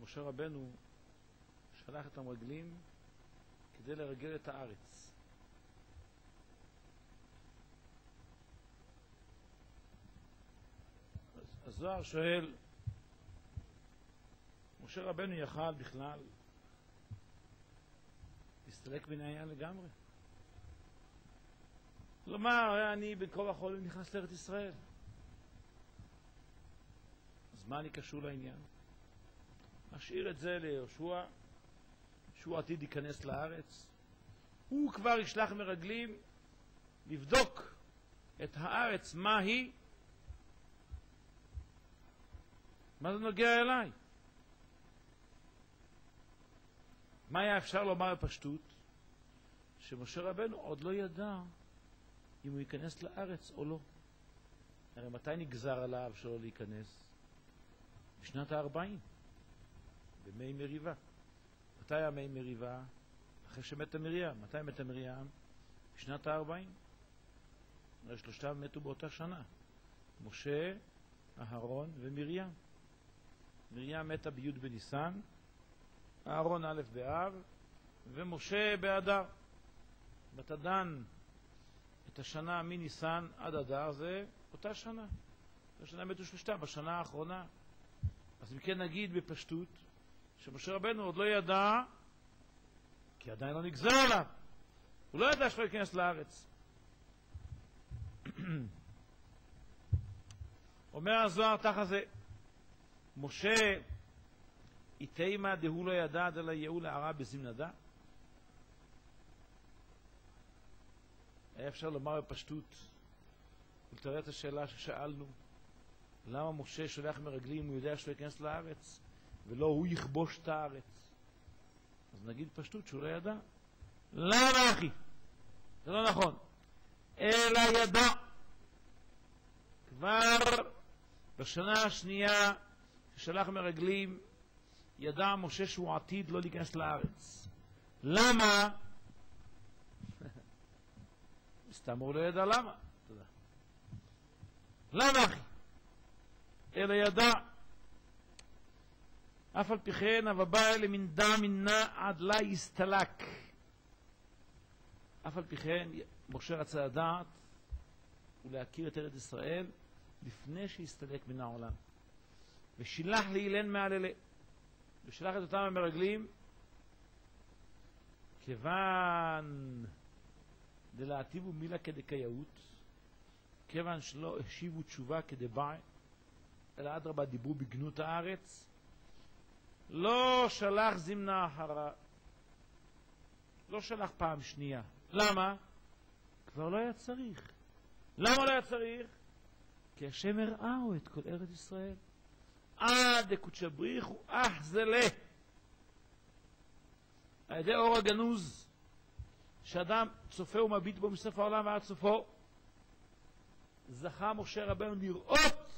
משה רבנו שלח את המרגלים כדי לרגל את הארץ. הזוהר שואל, משה רבנו יכל בכלל להסתלק מן העניין לגמרי? כלומר, אני בכל החולים נכנס לארץ ישראל. אז מה אני קשור לעניין? נשאיר את זה ליהושע, שהוא עתיד להיכנס לארץ. הוא כבר ישלח מרגלים לבדוק את הארץ, מה היא. מה זה נוגע אליי? מה היה אפשר לומר בפשטות? שמשה רבנו עוד לא ידע אם הוא ייכנס לארץ או לא. הרי מתי נגזר עליו שלא להיכנס? בשנת ה-40, במי מריבה. מתי היה מי מריבה? אחרי שמתה מרים. מתי מתה מרים? בשנת ה-40. שלושתם מתו באותה שנה. משה, אהרון ומרים. מרים מתה בי' בניסן, אהרון א' באב, ומשה באדר. אתה דן את השנה מניסן עד אדר, זה אותה שנה. אותה שנה מתו שלושתם, בשנה האחרונה. אז אם כן נגיד בפשטות, שמשה רבנו עוד לא ידע, כי עדיין לא נגזר עליו. הוא לא ידע שלא ייכנס לארץ. אומר הזוהר תחת זה, משה איתימה דהוא לא ידע דלה יהוא לערה בזמנדה. היה אפשר לומר בפשטות ולתראה את השאלה ששאלנו, למה משה שולח מרגלים הוא יודע שלא ייכנס לארץ ולא הוא יכבוש את הארץ? אז נגיד פשטות שהוא לא ידע. למה אחי? זה לא נכון. אלא ידע כבר בשנה השנייה ששלח מרגלים, ידע משה שהוא עתיד לא להיכנס לארץ. למה? סתם הוא לא ידע למה. תודה. למה אחי? אלא ידע. אף על פי כן הבא אלה מן דם מנה עד לה יסתלק. אף על פי כן משה רצה לדעת ולהכיר את ארץ ישראל לפני שיסתלק מן העולם. ושילח לאילן מעל אלה. ושלח את אותם המרגלים כיוון דלעתיבו מילה כדקייאות, כיוון שלא השיבו תשובה כדבעי, אלא אדרבה דיברו בגנות הארץ, לא שלח זמנה אחרה, לא שלח פעם שנייה. למה? כבר לא היה צריך. למה לא היה צריך? כי השם הראהו את כל ארץ ישראל. עד קודש בריך הוא זלה. על ידי אור הגנוז שאדם צופה ומביט בו מסוף העולם ועד סופו, זכה משה רבנו לראות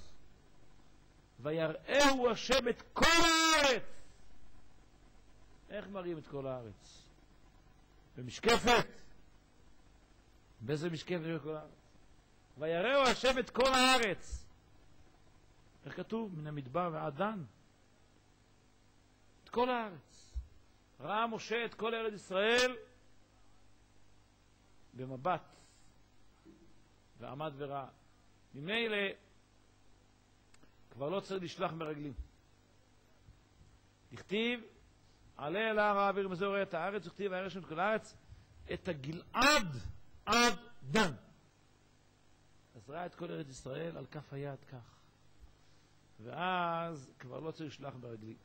ויראהו השם את כל הארץ. איך מראים את כל הארץ? במשקפת. באיזה משקפת של כל הארץ? ויראהו השם את כל הארץ. איך כתוב? מן המדבר ועד דן. את כל הארץ. ראה משה את כל ארץ ישראל במבט ועמד וראה. ממילא כבר לא צריך לשלוח מרגלים. הכתיב עלה אל ההר האוויר מזור את הארץ, וכתיב הערש את כל הארץ את הגלעד עד דן. אז ראה את כל ארץ ישראל על כף היד כך, ואז כבר לא צריך לשלוח מרגלים.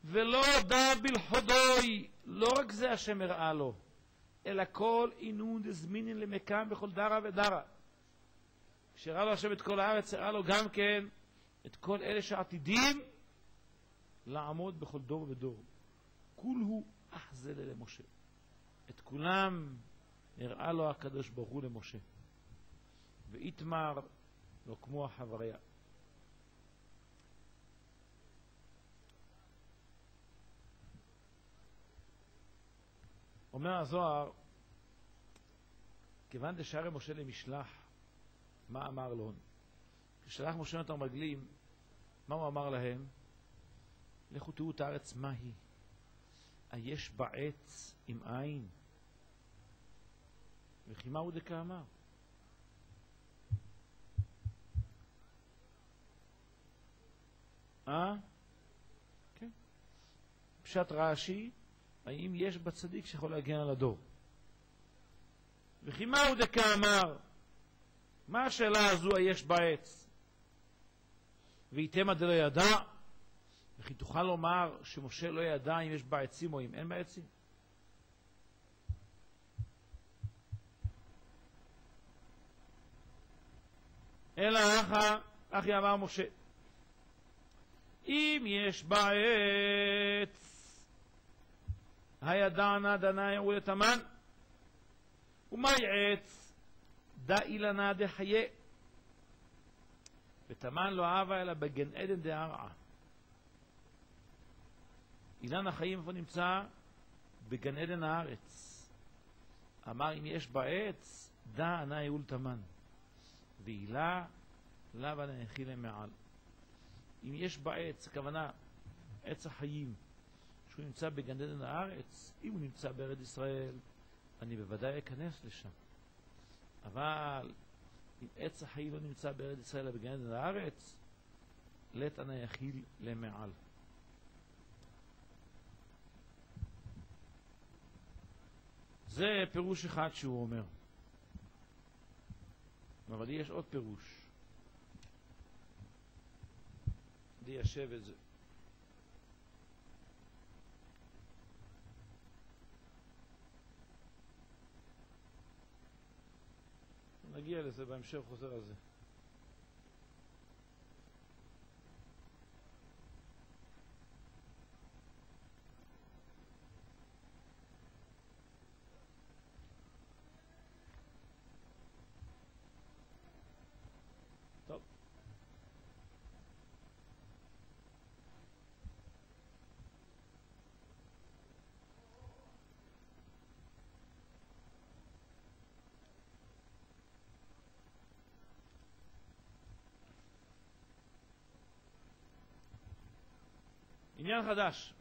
ולא דע בלחודוי, לא רק זה השם הראה לו, אלא כל עינון דזמינין למקם בכל דרה ודרה. כשראה לו השם את כל הארץ, הראה לו גם כן את כל אלה שעתידים לעמוד בכל דור ודור. כולהו אחזל למשה. את כולם הראה לו הקדוש ברוך הוא למשה. ואיתמר לא כמו החבריה. אומר הזוהר, כיוון דשאר משה למשלח, מה אמר לו? כששלח משה את המרגלים, מה הוא אמר להם? לכו תראו את הארץ מה היא. היש בה עץ עם עין? וכי מהו דקאמר? כן. פשט רש"י, האם יש בצדיק שיכול להגן על הדור? וכי מהו דקאמר? מה השאלה הזו היש בה עץ? ויתמה דלא ידע? וכי תוכל לומר שמשה לא ידע אם יש בה עצים או אם אין בה עצים? אלא אחי אמר משה, אם יש בה עץ, הידענה דנה יאו לתמן, ומאי עץ? דאי לנה דחיה. ותמן לא אהבה אלא בגן עדן דהרעה. אילן החיים איפה נמצא? בגן עדן הארץ. אמר אם יש בה עץ, דא ענה יאו לתמן. ואילה לאו ענה יחילה מעל. אם יש בה עץ, הכוונה עץ החיים, שהוא נמצא בגן עדן הארץ, אם הוא נמצא בארץ ישראל, אני בוודאי אכנס לשם. אבל אם עץ החיים לא נמצא בארץ ישראל בגן עדן הארץ, לית ענה יחיל למעל. זה פירוש אחד שהוא אומר. אבל יש עוד פירוש. ליישב את זה. נגיע לזה בהמשך, חוזר על זה. טוב. עניין חדש.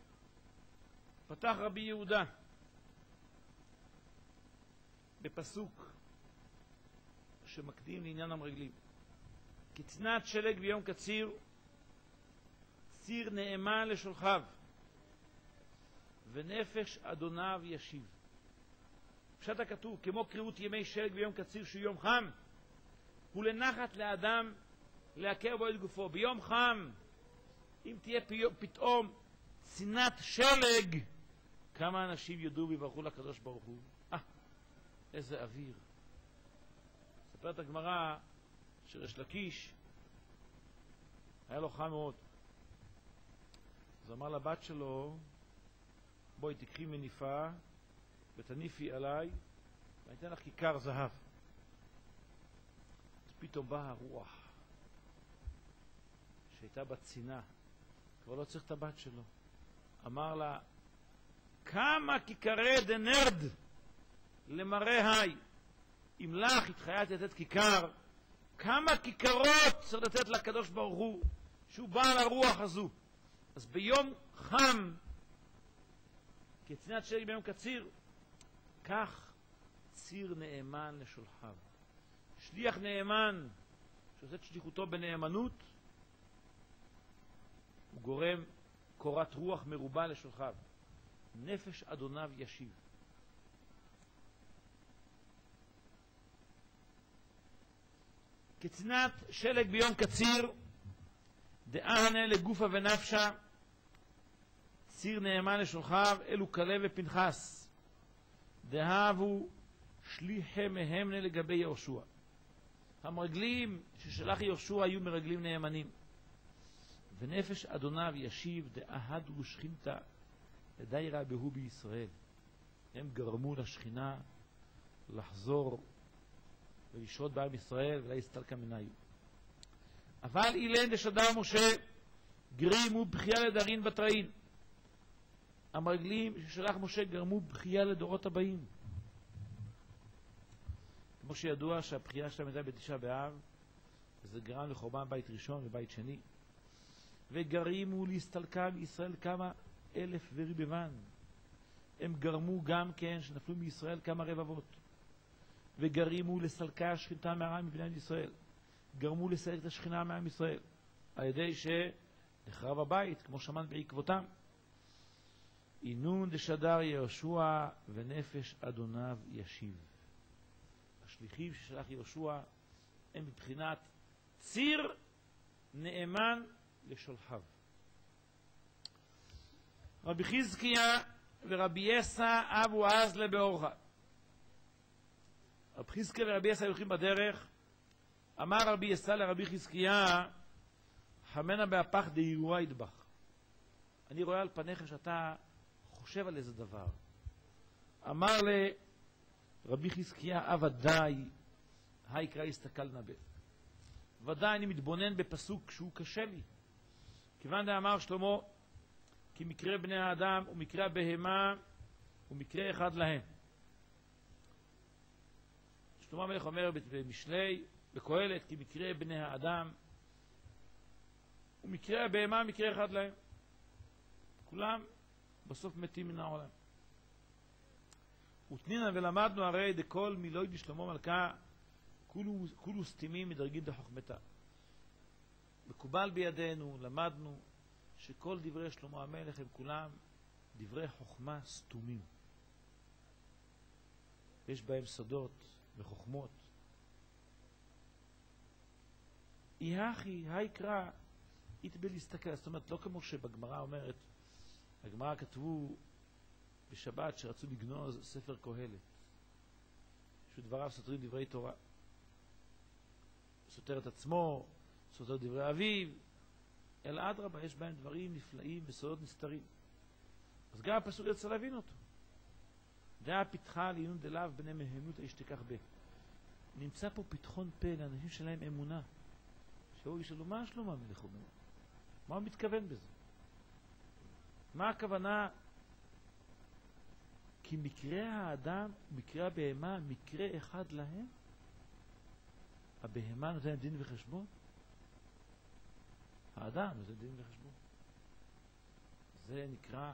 פתח רבי יהודה בפסוק שמקדים לעניין המרגלים. כתנת שלג ביום קציר, ציר נאמן לשולחיו, ונפש אדוניו ישיב. פשט הכתוב, כמו קריאות ימי שלג ביום קציר שהוא יום חם, הוא לנחת לאדם להכר בו את גופו. ביום חם, אם תהיה פתאום צינת שלג, כמה אנשים יודו ויברכו לקדוש ברוך הוא. איזה אוויר. ספרת הגמרא שריש לקיש היה לו חם מאוד, אז אמר לבת שלו, בואי תקחי מניפה ותניפי עליי ואני אתן לך כיכר זהב. אז פתאום באה הרוח שהייתה בצינה, כבר לא צריך את הבת שלו, אמר לה, כמה כיכרי דנרד למראה היי, אם לך התחייבת לתת כיכר, כמה כיכרות צריך לתת לקדוש ברוך הוא שהוא בעל הרוח הזו. אז ביום חם כצינת שלג ביום קציר, כך ציר נאמן לשולחיו. שליח נאמן שעושה את שליחותו בנאמנות, הוא גורם קורת רוח מרובה לשולחיו. נפש אדוניו ישיב. כצינת שלג ביום קציר, דאנה לגופה ונפשה, ציר נאמן לשולחיו, אלו כלב ופנחס, דהבו שליחי מהמנה לגבי יהושע. המרגלים ששלח יהושע היו מרגלים נאמנים. ונפש אדוניו ישיב, דאהדו שכינתה לדיירה בהו בישראל. הם גרמו לשכינה לחזור ולשרות בעם ישראל ולהסתלקה מניו. אבל אילן דשדר משה גרימו בחייה לדרין בתרין. המרגלים ששלח משה גרמו בחייה לדורות הבאים. כמו שידוע שהבחייה שלהם הייתה בתשעה באב, וזה גרם לחורבן בית ראשון ובית שני. וגרימו להסתלקה מישראל כמה 1000 ורבבן. הם גרמו גם כן שנפלו מישראל כמה רבבות. וגרימו לסלקה השכינתה מהעם מבני ישראל. גרמו לסלק את השכינה מעם ישראל. על ידי שנחרב הבית, כמו שמן בעקבותם. אינון דשדר יהושע ונפש אדוניו ישיב. השליחים ששלח יהושע הם מבחינת ציר נאמן לשולחיו. רבי חזקיה ורבי יסע אבו אז לבאורחה. רבי חזקיה ורבי יסע הולכים בדרך. אמר רבי יסע לרבי חזקיה, חמנה בהפך דהירוה ידבח. אני רואה על פניך שאתה חושב על איזה דבר. אמר לרבי חזקיה, ודאי, היקרא יסתכל נבא. ודאי אני מתבונן בפסוק שהוא קשה לי. כיוון דאמר שלמה, כי מקרה בני האדם ומקרה הבהמה ומקרה אחד להם. שלמה המלך אומר במשלי, בקהלת, כי מקרה בני האדם ומקרה הבהמה מקרה אחד להם. כולם בסוף מתים מן העולם. ותנינה ולמדנו הרי דכל מילוי דשלמה מלכה כולו סתימים מדרגית דחוכמתה. מקובל בידינו, למדנו שכל דברי שלמה המלך הם כולם דברי חוכמה סתומים. יש בהם סודות וחוכמות. יחי, היקרא, יתבל להסתכל. זאת אומרת, לא כמו שבגמרא אומרת, הגמרא כתבו בשבת שרצו לגנוז ספר קהלת. שדבריו סותרים דברי תורה. סותר את עצמו, סותר דברי אביו. אלא אדרבה, יש בהם דברים נפלאים וסודות נסתרים. אז גם הפסוק יצא להבין אותו. דעה פיתחה לעינון דלאו בני מהימנות הישתכח בה. נמצא פה פתחון פה לאנשים שלהם אמונה. שהוא ישאלו, מה שלמה המלך אומר? מה הוא מתכוון בזה? מה הכוונה? כי מקרה האדם, מקרה הבהמה, מקרה אחד להם? הבהמה נותן דין וחשבון? האדם נותן דין וחשבון. זה נקרא,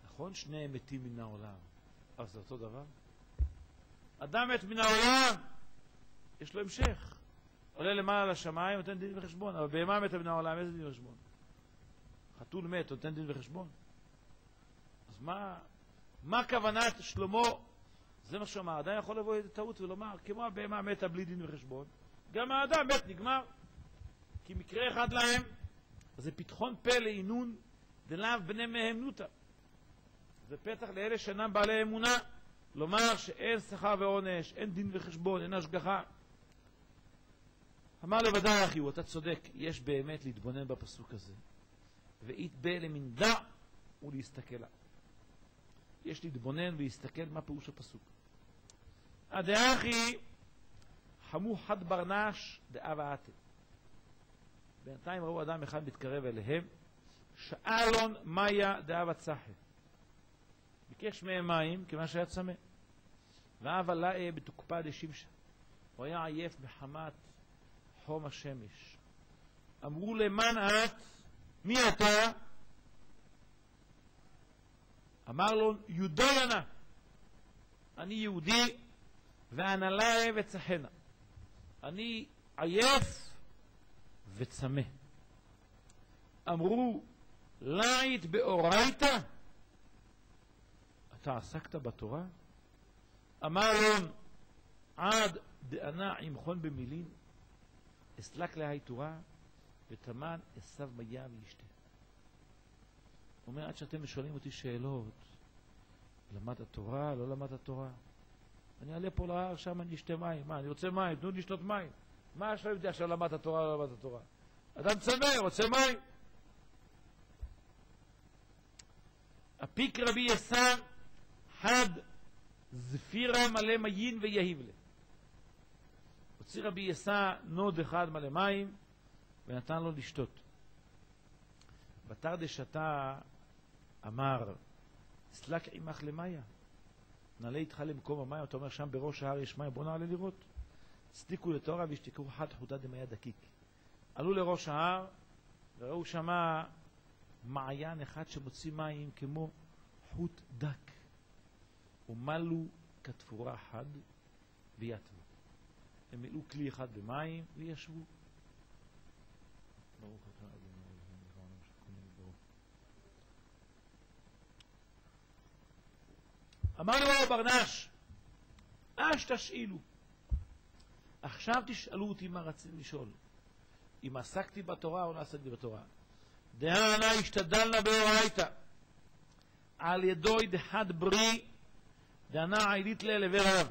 נכון, שניהם מתים מן העולם, אבל זה אותו דבר. אדם מת מן העולם, יש לו המשך. עולה למעלה לשמיים, נותן דין וחשבון, אבל בהמה מת מן העולם, איזה דין וחשבון? חתול מת, נותן דין וחשבון. אז מה כוונת שלמה? זה מה שאומר, האדם יכול לבוא איזה טעות ולומר, כמו הבהמה מתה בלי דין וחשבון, גם האדם מת, נגמר. כי מקרה אחד להם, זה פתחון פה לעינון דלאו בני מהימנותא. זה פתח לאלה שאינם בעלי אמונה, לומר שאין שכר ועונש, אין דין וחשבון, אין השגחה. אמר לוודאי אחי, אתה צודק, יש באמת להתבונן בפסוק הזה. ויתבא למנדע ולהסתכל. יש להתבונן ולהסתכל מה פירוש הפסוק. הדאחי חמו חד ברנש דאב העתה. בינתיים ראו אדם אחד מתקרב אליהם, שאלון מאיה דאב הצחה. ביקש מהם מים כיוון שהיה צמא. ואב עלה בתוקפה דשמשה. הוא היה עייף מחמת חום השמש. אמרו למן את? מי אתה? אמר לו, יודו לנה. אני יהודי והנלה וצחנה. אני עייף וצמא. אמרו, לית באורייתא? אתה עסקת בתורה? אמר לו, עד דענה עמכון במילין, אסלק להי תורה, ותמן אסב מיה וישתה. הוא אומר, עד שאתם שואלים אותי שאלות, למדת התורה, לא למדת התורה? אני אעלה פה להר, שם אני אשתה מים. מה, אני רוצה מים, תנו לי לשתות מים. מה השאלה יודעים עכשיו למדת התורה, לא למדת התורה? אדם צמא, רוצה מים. הפיק רבי יסע, חד זפירה מלא מיין ויהיב לה. הוציא רבי יסע נוד אחד מלא מים, ונתן לו לשתות. בתר דשתה אמר, סלק עמך למיה. נעלה איתך למקום המים, אתה אומר שם בראש ההר יש מים, בוא נעלה לראות. סתיקו לתורה והשתיקו חד חוטה דמיה דקיק. עלו לראש ההר, וראו שמה מעיין אחד שמוציא מים כמו חוט דק, ומלו כתפורה חד ויתבו. הם מילאו כלי אחד במים וישבו. ברוך אתה אדוני אלוהינו מלך העולם שהכל נהיה בדברו. אמר לו ברנש, אש תשאילו. עכשיו תשאלו אותי מה רציתם לשאול. אם עסקתי בתורה או לא עסקתי בתורה. דהנה השתדלנה באורייתא. על ידוי דחד ברי, דהנה עילית ללבי רב.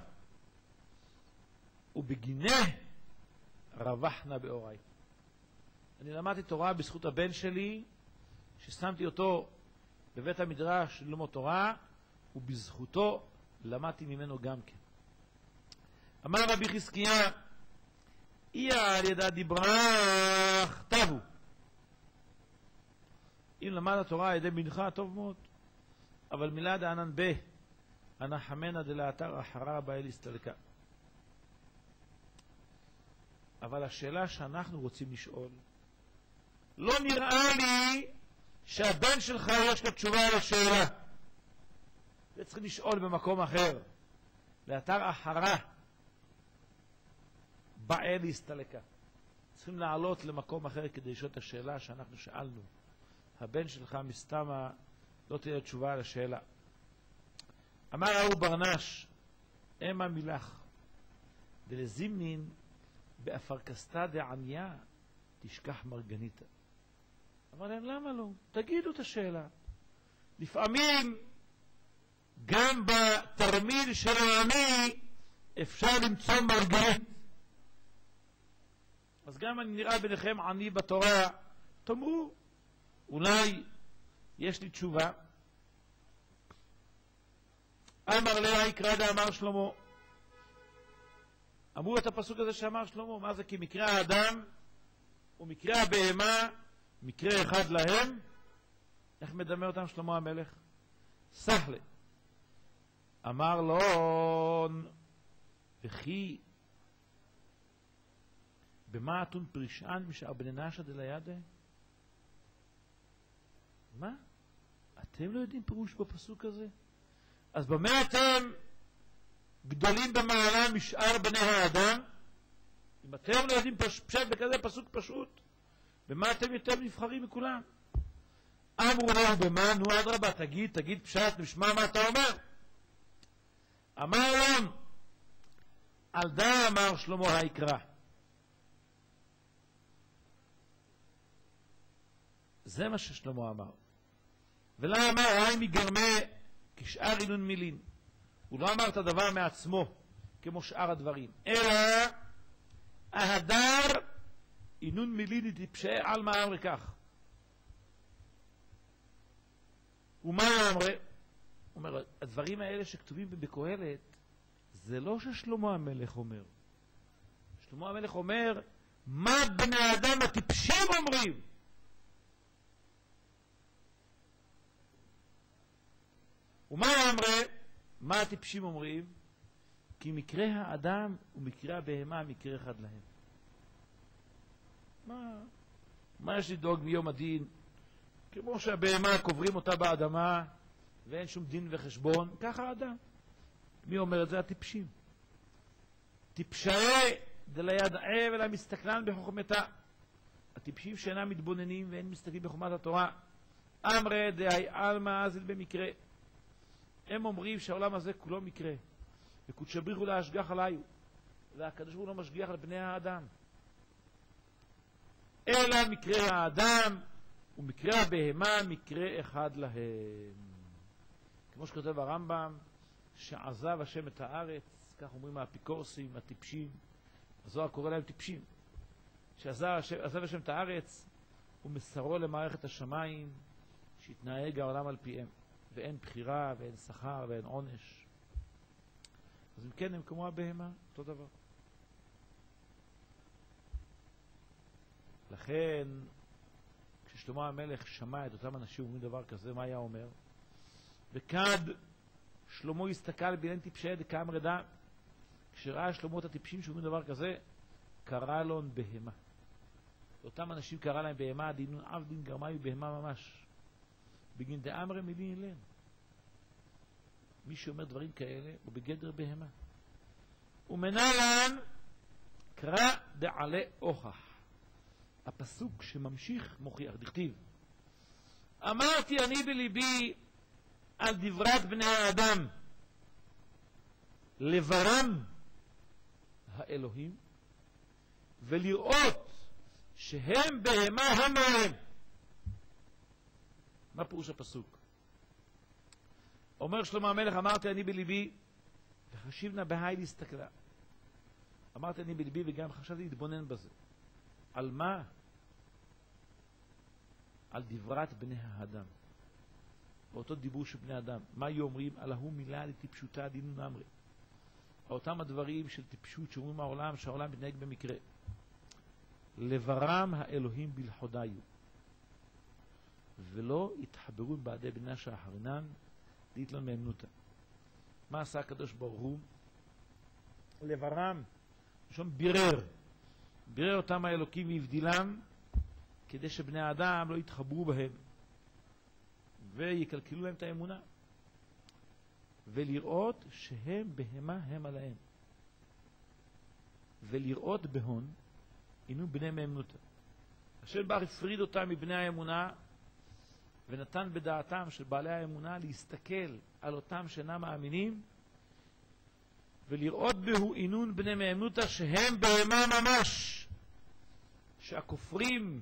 ובגינה רווחנה באורייתא. אני למדתי תורה בזכות הבן שלי, ששמתי אותו בבית המדרש ללמוד תורה, ובזכותו למדתי ממנו גם כן. אמר רבי חזקיה, איה על ידה דיברה כתבו. אם למד התורה על ידי מנחה, טוב מאוד. אבל מילה דענן בה, הנחמנה דלאתר אחרה באל הסתלקה. אבל השאלה שאנחנו רוצים לשאול, לא נראה לי שהבן שלך יש לו תשובה על השאלה. זה צריך לשאול במקום אחר. לאתר אחרה באל הסתלקה. צריכים לעלות למקום אחר כדי לשאול את השאלה שאנחנו שאלנו. הבן שלך מסתמה לא תהיה תשובה על השאלה. אמר ההוא ברנש, אמה מילך, ולזימנין באפרקסתא דעניה תשכח מרגניתא. אמר להם, למה לא? תגידו את השאלה. לפעמים גם בתרמיל של העני אפשר למצוא מרגנית. אז גם אני נראה ביניכם עני בתורה, תאמרו, אולי יש לי תשובה. אמר לה יקרא דאמר שלמה. אמרו את הפסוק הזה שאמר שלמה, מה זה? כי מקרה האדם ומקרה הבהמה, מקרה אחד להם. איך מדמה אותם שלמה המלך? סחלה. אמר לו, וכי במה אתון פרישן משאר בני נשא דלידיה? מה? אתם לא יודעים פירוש בפסוק הזה? אז במה אתם גדולים במעלה משאר בני האדם? אם אתם לא יודעים פשט בכזה פסוק פשוט, במה אתם יותר נבחרים מכולם? אמרו לו, במה? נו אדרבה, תגיד פשט, נשמע מה אתה אומר. אמר להם, על דה אמר שלמה היקרא. זה מה ששלמה אמר. ולא אמר, היי מגרמה כשאר עינון מילין. הוא לא אמר את הדבר מעצמו, כמו שאר הדברים. אלא, ההדר עינון מילין יתפשע על מה אמר כך. ומה אמר? הוא אומר, הדברים האלה שכתובים בקהלת, זה לא ששלמה המלך אומר. שלמה המלך אומר, מה בני האדם הטיפשים אומרים? ומה אמרה? מה הטיפשים אומרים? כי מקרה האדם ומקרה הבהמה מקרה אחד להם. מה יש לדאוג מיום הדין? כמו שהבהמה קוברים אותה באדמה ואין שום דין וחשבון, ככה האדם. מי אומר את זה? הטיפשים. טיפשי דלידעה ולא מסתכלן בחוכמתה. הטיפשים שאינם מתבוננים ואין מסתכלים בחוכמת התורה. אמרה דהי עלמא אזיל במקרה. הם אומרים שהעולם הזה כולו מקרה. וקודש בריחו להשגח עליו. והקדוש ברוך הוא לא משגיח על בני האדם. אלא מקרה האדם ומקרה הבהמה מקרה אחד להם. כמו שכותב הרמב"ם, שעזב השם את הארץ, כך אומרים האפיקורסים, הטיפשים, הזוהר קורא להם טיפשים, שעזב השם את הארץ ומסרו למערכת השמיים, שהתנהג העולם על פיהם, ואין בחירה ואין שכר ואין עונש. אז אם כן, הם כמו הבהמה, אותו דבר. לכן, כששלמה המלך שמע את אותם אנשים אומרים דבר כזה, מה היה אומר? וכד שלמה הסתכל בעניין טיפשי דקאמרי דא. כשראה שלמה את הטיפשים שאומרים דבר כזה, קרא לו בהמה. אותם אנשים קרא להם בהמה, דינון עבדין גרמאי בהמה ממש. בגין דאמרי מילין אליהם. מי שאומר דברים כאלה הוא בגדר בהמה. ומנהלן קרא דעלה אוכח. הפסוק שממשיך מוכיח, דכתיב. אמרתי אני בליבי על דברת בני האדם לברם האלוהים ולראות שהם בהמה הם מהם. מה פירוש הפסוק? אומר שלמה המלך, אמרתי אני בליבי, וחשיבנה בהי להסתכלה. אמרתי אני בליבי וגם חשבתי להתבונן בזה. על מה? על דברת בני האדם. באותו דיבור של בני אדם. מה היו אומרים? על ההוא מילה לטיפשותה דינון אמרי. אותם הדברים של טיפשות שאומרים העולם, שהעולם מתנהג במקרה. לברם האלוהים בלחודיו. ולא התחברו בעדי בני שאחרינן להתלון מאמנותה. מה עשה הקדוש ברוך הוא? לברם, שם בירר אותם האלוקים והבדילם, כדי שבני האדם לא יתחברו בהם ויקלקלו להם את האמונה, ולראות שהם בהמה הם עליהם, ולראות בהון אינו בני מאמנותה. השם בר הפריד אותם מבני האמונה ונתן בדעתם של בעלי האמונה להסתכל על אותם שאינם מאמינים ולראות בהו אינון בני מאמנותה שהם בהמה ממש, שהכופרים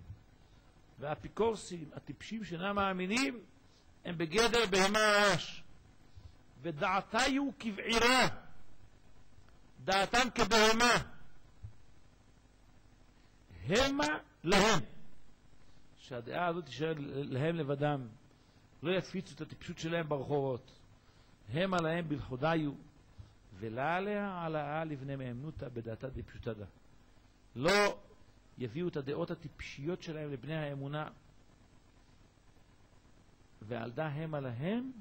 והאפיקורסים הטיפשים שאינם מאמינים הם בגדר בהמה ממש, ודעתיו כבעירה, דעתם כבהמה, המה להם, שהדעה הזאת תישאר להם לבדם, לא יפיצו את הטיפשות שלהם ברחובות, המה להם בלחודיו, ולא עליה עליה לבני מאמנותה בדעתה דפשוטה דה. לא יביאו את הדעות הטיפשיות שלהם לבני האמונה, ועל דה המה להם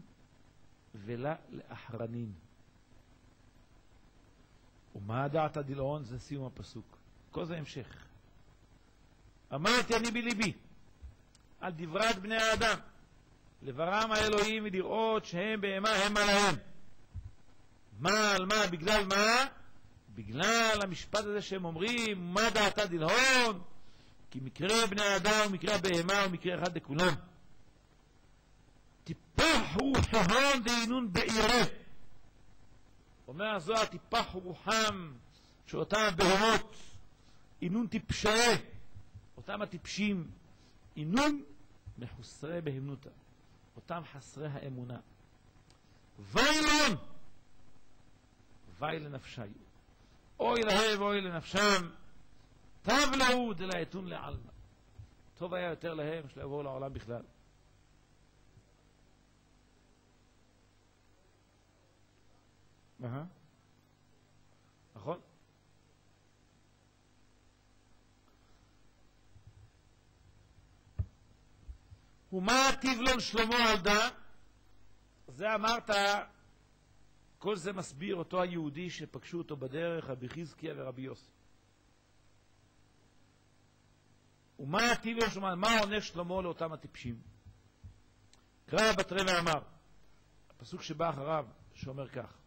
ולא לאחרנין. ומה דעת הדילאון? זה סיום הפסוק. כל זה המשך. אמרתי אני בליבי על דברת בני האדם לברם האלוהים ולראות שהם בהמה הם עליהם. מה על מה? בגלל מה? בגלל המשפט הזה שהם אומרים מה דעת הדילאון? כי מקרה בני האדם ומקרה בהמה ומקרה אחד לכולם. טיפח רוחם דהינון בעירה. אומר הזוהר, טיפח רוחם שאותם בהמות אינון טיפשי, אותם הטיפשים אינון מחוסרי בהמנותה, אותם חסרי האמונה. ואילון ואי לנפשי, אוי להם ואוי לנפשם, טוב להו דלייתון לעלמא. טוב היה יותר להם שלא יבואו לעולם בכלל. נכון? ומה תבלון שלמה על דה? זה אמרת, כל זה מסביר אותו היהודי שפגשו אותו בדרך, רבי חזקיה ורבי יוסי. ומה תבלון שלמה? מה עונה שלמה לאותם הטיפשים? קרא בתרי ואמר, הפסוק שבא אחריו, שאומר כך,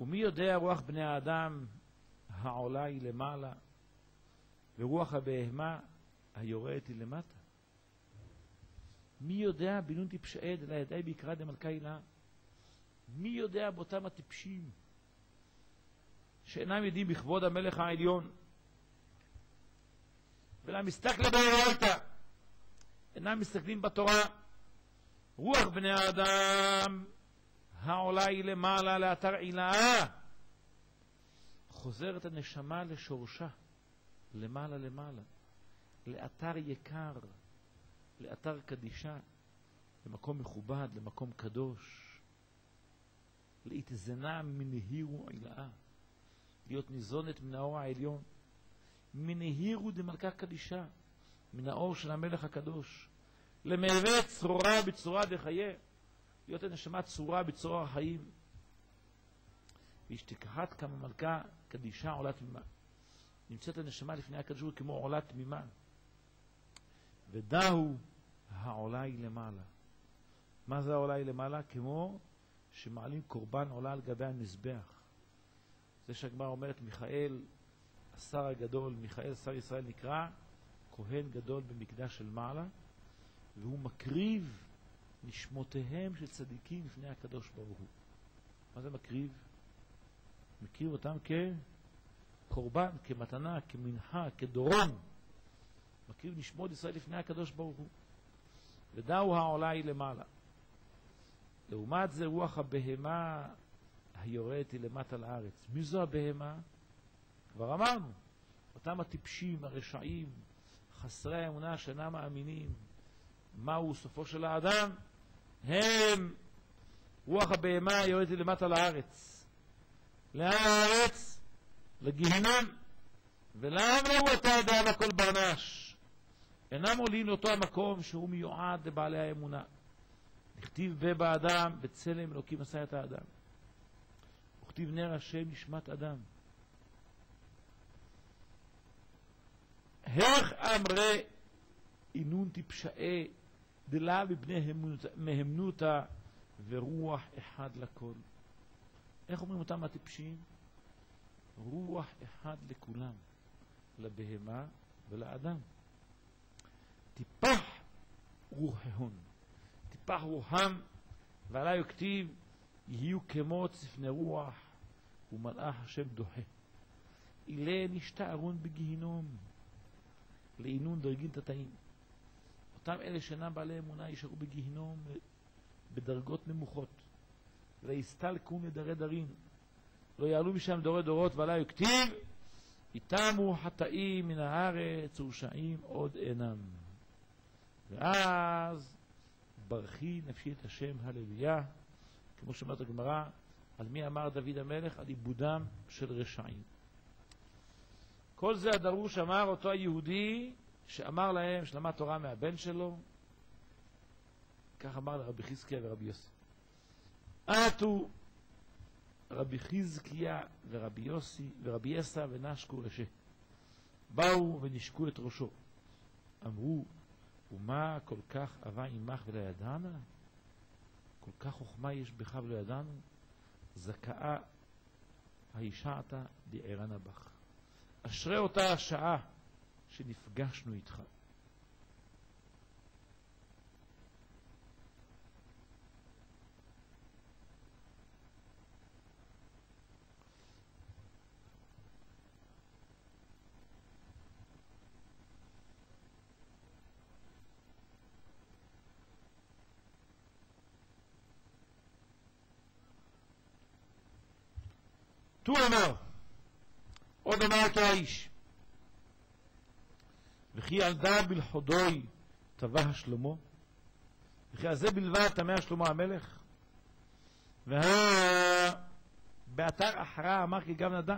ומי יודע רוח בני האדם העולה היא למעלה ורוח הבהמה היורדת היא למטה? מי יודע בינון טיפשעד אלא ידעי ביקרא דמלכה הילה? מי יודע באותם הטיפשים שאינם יודעים בכבוד המלך העליון ולא מסתכלים באורייתא, אינם מסתכלים בתורה? רוח בני האדם העולה היא למעלה לאתר עילאה, חוזרת הנשמה לשורשה, למעלה למעלה, לאתר יקר, לאתר קדישה, למקום מכובד, למקום קדוש, להתזנה מנהירו עילאה, להיות ניזונת מן האור העליון, מנהירו דמלכה קדישה, מן האור של המלך הקדוש, למהווה צרורה בצורה דחיה, להיות הנשמה צורה בצורה החיים. ואשתכחת כמה מלכה קדישה עולת ממה. נמצאת הנשמה לפני הקדוש ברוך הוא כמו עולה תמימה. ודאו העולה היא למעלה. מה זה העולה היא למעלה? כמו שמעלים קורבן עולה על גבי המזבח. זה שהגמרא אומרת, מיכאל, השר הגדול, מיכאל שר ישראל נקרא כהן גדול במקדש של מעלה, והוא מקריב נשמותיהם של צדיקים לפני הקדוש ברוך הוא. מה זה מקריב? מקריב אותם כקורבן, כמתנה, כמנחה, כדורון. מקריב נשמות ישראל לפני הקדוש ברוך הוא. ודאו העולה היא למעלה. לעומת זה רוח הבהמה היורדת היא למטה לארץ. מי זו הבהמה? כבר אמרנו, אותם הטיפשים, הרשעים, חסרי האמונה שאינם מאמינים מהו סופו של האדם, הם רוח הבהמה יורדת היא למטה לארץ. לאן הארץ? לגיהנום. ולמה ראו את האדם הכל ברנש? אינם עולים לאותו המקום שהוא מיועד לבעלי האמונה. נכתיב באדם, בצלם אלוקים עשה את האדם. וכתיב נר השם נשמת אדם. איך אמרי אינון טיפשאי דלה בבני מהמנותה ורוח אחד לכל. איך אומרים אותם הטיפשים? רוח אחד לכולם, לבהמה ולאדם. טיפח רוחהון, טיפח רוחם, ועלי וכתיב יהיו כמו צפני רוח ומלאך השם דוחה. אילה נשתה ארון בגיהינום לעינון דרגין תתאים. אותם אלה שאינם בעלי אמונה יישארו בגיהינום בדרגות נמוכות. ויסתלקו נדרי דרין, לא יעלו משם דורי דורות. ועלי וכתיב איתמו חטאים מן הארץ ורשעים עוד אינם. ואז ברכי נפשי את השם הללויה, כמו שאומרת הגמרא, על מי אמר דוד המלך? על עיבודם של רשעים. כל זה הדרוש אמר אותו היהודי שאמר להם שלמד תורה מהבן שלו, כך אמר לרבי חזקיה ורבי יוסי. עטו רבי חזקיה ורבי יוסי ורבי יסע ונשקו רשע, באו ונשקו את ראשו, אמרו, ומה כל כך אהבה עמך ולא ידענה? כל כך חוכמה יש בך ולא ידענו? זכאה הישעת דערנה בך. אשרי אותה השעה שנפגשנו איתך. תו אמר, עוד אמר אותו האיש, וכי על דה בלחודוי טבע שלמה, וכי על זה בלבד תמה שלמה המלך, באתר אחרה אמר כי גם נדע,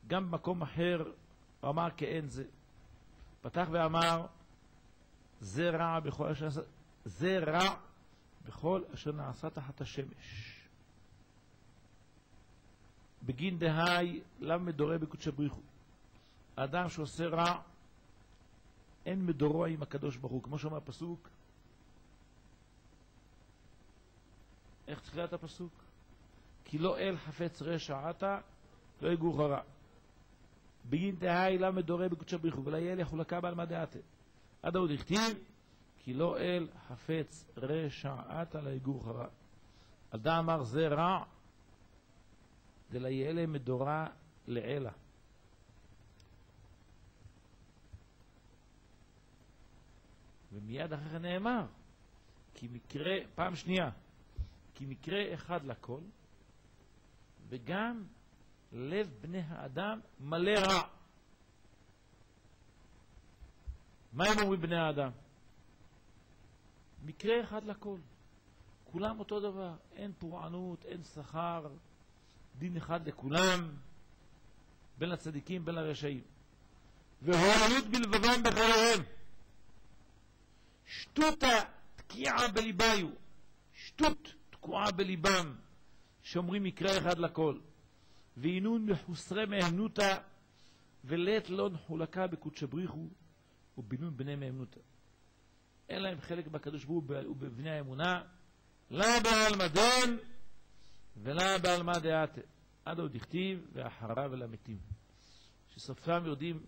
גם במקום אחר הוא אמר כאין זה. פתח ואמר, זה רע בכל אשר נעשה, זה רע בכל אשר נעשה תחת השמש. בגין דהי למה מדורה בקודש הבריחו. האדם שעושה רע אין מדורו עם הקדוש ברוך הוא, כמו שאומר הפסוק. איך תחילת הפסוק? כי לא אל חפץ רשע אתה לא יגורך רע. בגין דהי למה מדורה בקודש הבריחו ולא יהיה לחולקה בעל מדעתה. עד עוד הכתיב כי לא אל חפץ רשע אתה לא יגורך רע. אדם אמר זה רע דלה יהיה להם מדורה לעלה. ומיד אחר כך נאמר, כי מקרה, פעם שנייה, כי מקרה אחד לכל, וגם לב בני האדם מלא רע. מה הם אומרים בני האדם? מקרה אחד לכל. כולם אותו דבר, אין פורענות, אין שכר, דין אחד לכולם, בין הצדיקים בין הרשעים. והוראות בלבבם בחייהם. שטותה תקיעה בליביו, שטות תקועה בליבם, שאומרים מקרה אחד לכל. ואינון מחוסרי מהמנותה ולית לא נחולקה בקודש בריחו ובינון בני מאמנותא. אין להם חלק בקדוש ברוך הוא ובבני האמונה, לא בעלמא דין ולא בעלמא דעתה. עד עוד דכתיב ואחריו אל המתים, שסופם יורדים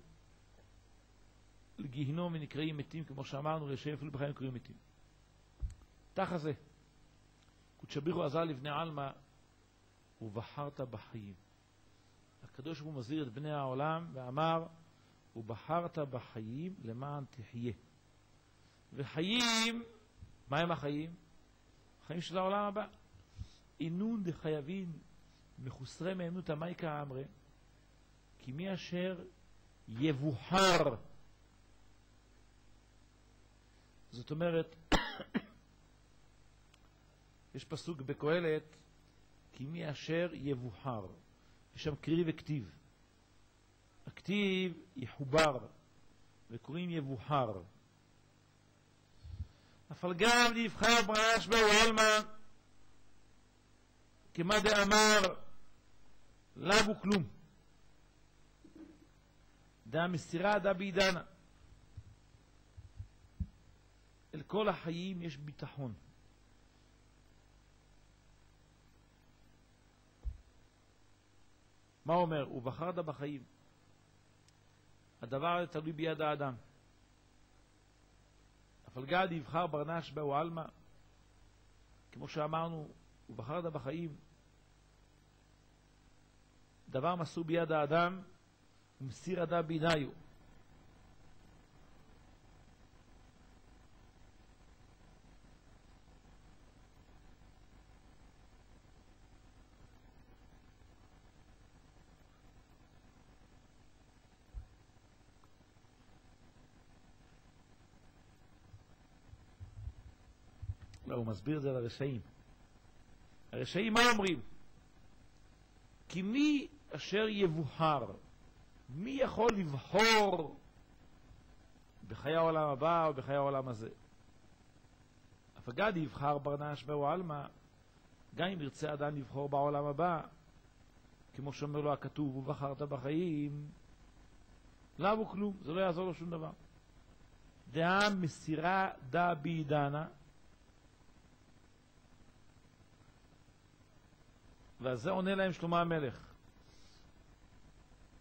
לגיהינום ונקראים מתים, כמו שאמרנו, רשעים אפילו בחיים קוראים מתים. תחת זה קודש בריך הוא עזר לבני עלמא, ובחרת בחיים. הקדוש ברוך הוא מזהיר את בני העולם ואמר, ובחרת בחיים למען תחיה. וחיים, מה הם החיים? החיים של העולם הבא. אינון דחייבים מחוסרי מאמנותא מייקא אמרי, כי מי אשר יבוחר. זאת אומרת, יש פסוק בקהלת, כי מי אשר יבוחר. יש שם קריא וכתיב. הכתיב יחובר, וקוראים יבוחר. אבל גם נבחר ברש בעלמא, כמה דאמר, לאו כלום. דה מסירה דה בעידנה. אל כל החיים יש ביטחון. מה אומר? הוא בחרת בחיים. הדבר הזה תלוי ביד האדם. אבל גד יבחר ברנש באו אלמה, כמו שאמרנו, הוא בחרת בחיים. דבר מסור ביד האדם, ומסיר אדם ביניו. לא, הוא מסביר את זה לרשעים. הרשעים מה אומרים? כי מי אשר יבוחר, מי יכול לבחור בחיי העולם הבא או בחיי העולם הזה? אף גד יבחר ברנש באו עלמא, גם אם ירצה אדם לבחור בעולם הבא, כמו שאומר לו הכתוב, ובחרת בחיים, לאו כלום, זה לא יעזור לו שום דבר. דעה מסירה דה בעידנה, ועל זה עונה להם שלמה המלך,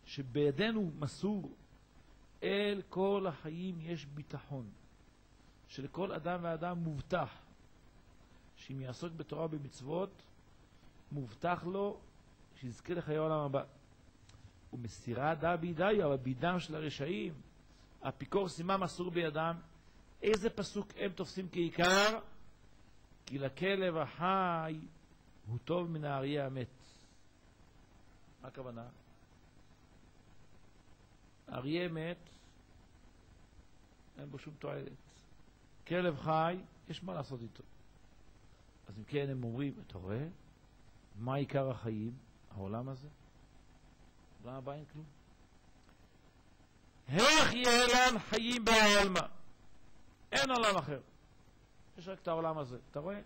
שבידינו מסור, אל כל החיים יש ביטחון, שלכל אדם ואדם מובטח, שאם יעסוק בתורה ובמצוות, מובטח לו שיזכה לחיי העולם הבא. ומסירה דה בידי, אבל בידם של הרשעים, אפיקורסים מה מסור בידם? איזה פסוק הם תופסים כעיקר? כי לכלב החי הוא טוב מן האריה המת. מה הכוונה? אריה מת, אין בו שום תועלת. כלב חי, יש מה לעשות איתו. אז אם כן הם אומרים, אתה רואה? מה עיקר החיים? העולם הזה? העולם הבא אין כלום. איך יהיה להם חיים בעלמא? אין עולם אחר. יש רק את העולם הזה. אתה רואה?